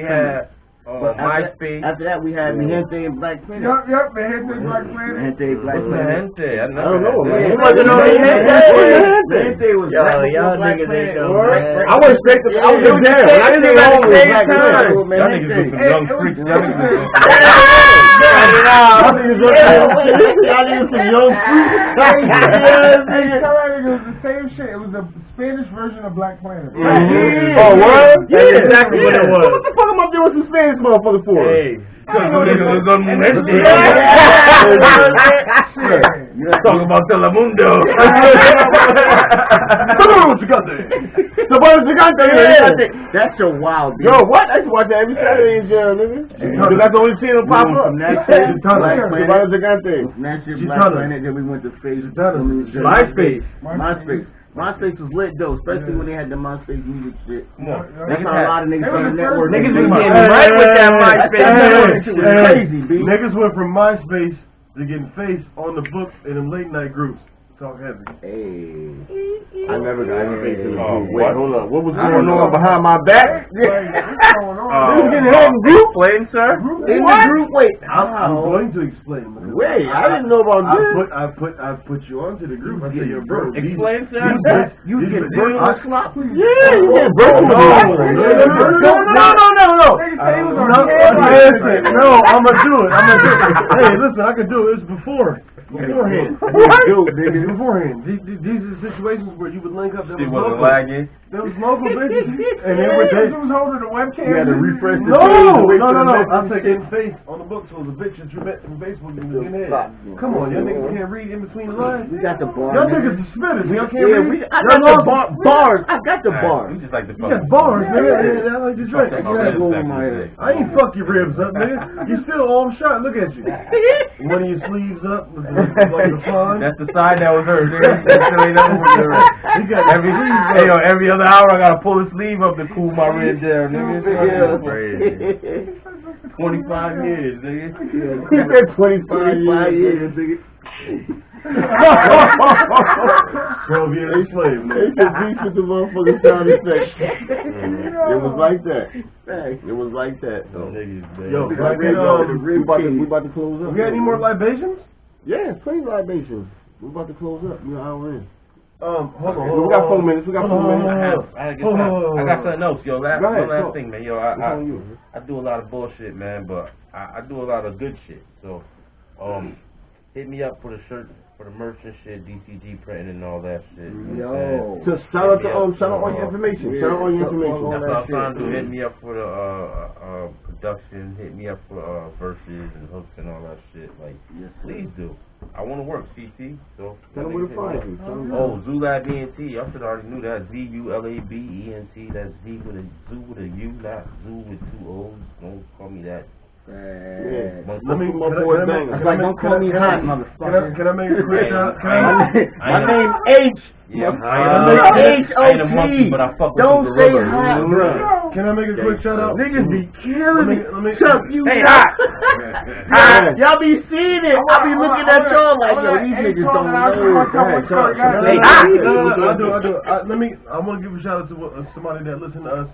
MySpace. After that, we had Mi Gente and Black Planet. Yup, Mi Gente and Black Planet. Mi Gente and Black Planet. I I don't know, man. Mi It wasn't on Mi Gente was Y'all Black niggas ain't Planet. know. I went straight to I was in jail. I didn't even know it was Black Planet. Y'all niggas was some young freaks. Y'all niggas was Y'all niggas some young freaks. It was the same shit. It was a Spanish version of Black Planet. Oh, what? That's exactly what it was. What the fuck am I doing with some Spanish motherfuckers for? Hey, because niggas was on talking about Telemundo. That's your wild dude. Yo, what? I used to watch that every Saturday in jail, nigga. Because that's the only channel pop up. That shit, Black Black Planet, then we went to MySpace. MySpace was lit though, especially when they had the MySpace music shit. That's Niggas how a lot of niggas on the network. Niggas was getting right with that MySpace. Shit was crazy, B. Niggas went from MySpace to getting face on the book in them late night groups. Talk heavy. Hey. I never got any face in the group. What? Wait, hold up. What was going on behind my back? What's going on? This was getting held in group? Explain, sir. In the group, wait. I'm going to explain. Wait, I didn't know about this. I put you onto the group. I said, yo, bro. Explain, sir. You get burned on slop? Yeah, you get broken. No. No, I'm gonna do it. Hey, listen, I can do it. It's beforehand. Beforehand. These are situations where you would link up. She wasn't lagging. There was local bitches, and they was holding the webcam. You had to refresh the No. I'm taking face on the book, so the bitch that you met from Facebook you was getting in. Come on, y'all niggas can't read in between the lines. We got the bars. Y'all niggas are spitters. Y'all can't read. I got the bars. I got the bars. You just like the You got bars, nigga. I like to drink. I ain't fuck your ribs up, nigga. You still all shot. Look at you. One of your sleeves up, like the fawn. That's the side that was hers. Every other hour I gotta pull the sleeve up to cool my rib down, nigga. Crazy. 25 years, nigga. He said 25 years, nigga. 12 years slave, They nigga. said beef with the motherfucking sound effect. It was like that. It was like that, though. Yo, We about to close up. we got any more libations? Yeah, plenty of libations. We about to close up. You know how we're in. Hold on. We got 4 minutes. We got 4 minutes. I got something else, yo. One last thing, man. Yo, I do a lot of bullshit, man, but I do a lot of good shit. So, hit me up for the shirt, for the merch and shit, DCG printing and all that shit. Yo. Just shout out all your information. Shout out all your information. That's what I'm trying to do. Hit me up for the production. Hit me up for verses and hooks and all that shit. Like, please do. I want to work, CT. So Tell them where to find you. Oh, Zulab ENT. Y'all should already knew that. ZULABENT. That's Z with a U, not Zoo with 2 O's. Don't call me that. Yeah. Don't call me hot, motherfucker. Can I make a quick shout? My name H. Yeah, H-O-T. but I fuck with Don't say hot, bro. Can I make a quick shout out? Niggas be killing me. Let me Chuck, you Hey, hot. Y'all be seeing it. I be looking at y'all like, yo, these niggas don't know. I do. I want to give a shout out to somebody that listened to us,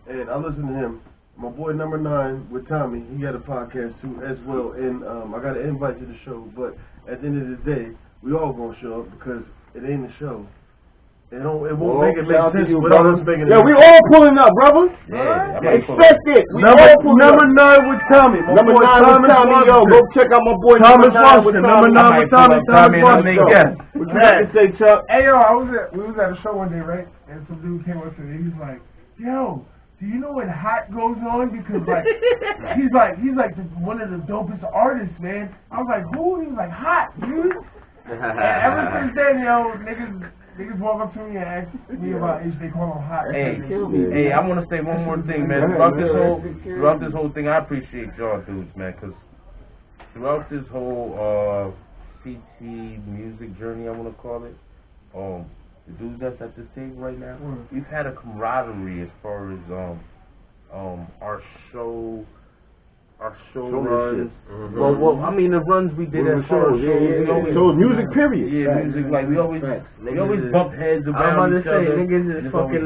and I listened to him. My boy number 9 with Tommy, he got a podcast too as well, and I got an invite to the show. But at the end of the day, we all gonna show up because it ain't a show It won't make it make sense without us making it. Yeah, we all pulling up, brother. Yeah, expect it. We number all pulling number up. 9 with Tommy. Number 9 with Tommy. Yo, go check out my boy Thomas Washington. Number 9 with Tommy. Thomas Washington. What you got to say, Chuck? Hey, yo, we was at a show one day, right? And some dude came up to me. He's like, yo, do you know when Hot goes on? Because like, he's like one of the dopest artists, man. I was like, who? He was like, Hot, dude. And ever since then, yo, niggas walk up to me and ask me about they call him Hot. Hey, I want to say one more thing, man. Throughout this whole thing, I appreciate y'all dudes, man, because throughout this whole CT music journey, I want to call it, the dudes that's at this table right now, we've had a camaraderie as far as our show runs. Well, I mean the runs we did as far as shows, music period. Yeah, music, like we always bump heads around I'm about to each say, other. niggas is fucking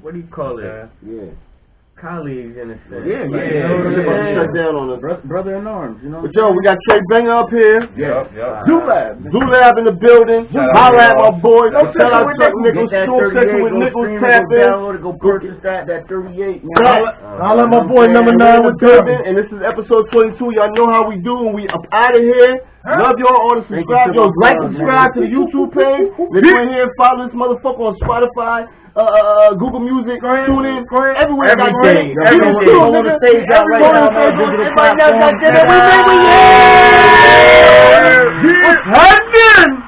what do you call it? Yeah. Colleagues in a sense. Yeah. Shut down on us. Brother in arms, you know. But yo, we got Tre Banga up here. Yep. Zulab in the building. Holla at my boy. Shout out Chuck Nichols. Strong section with Nichols tap in. Go purchase that 38. Holla at my boy number 9 with Tommy. And this is episode 22. Y'all know how we do, and we up out of here. Love y'all all to subscribe. Yo, like and subscribe to the YouTube page. If you're in here, follow this motherfucker on Spotify. Google Music, tune in, everywhere. Everything. On the stage out right now, man. Digital platform. What's happening?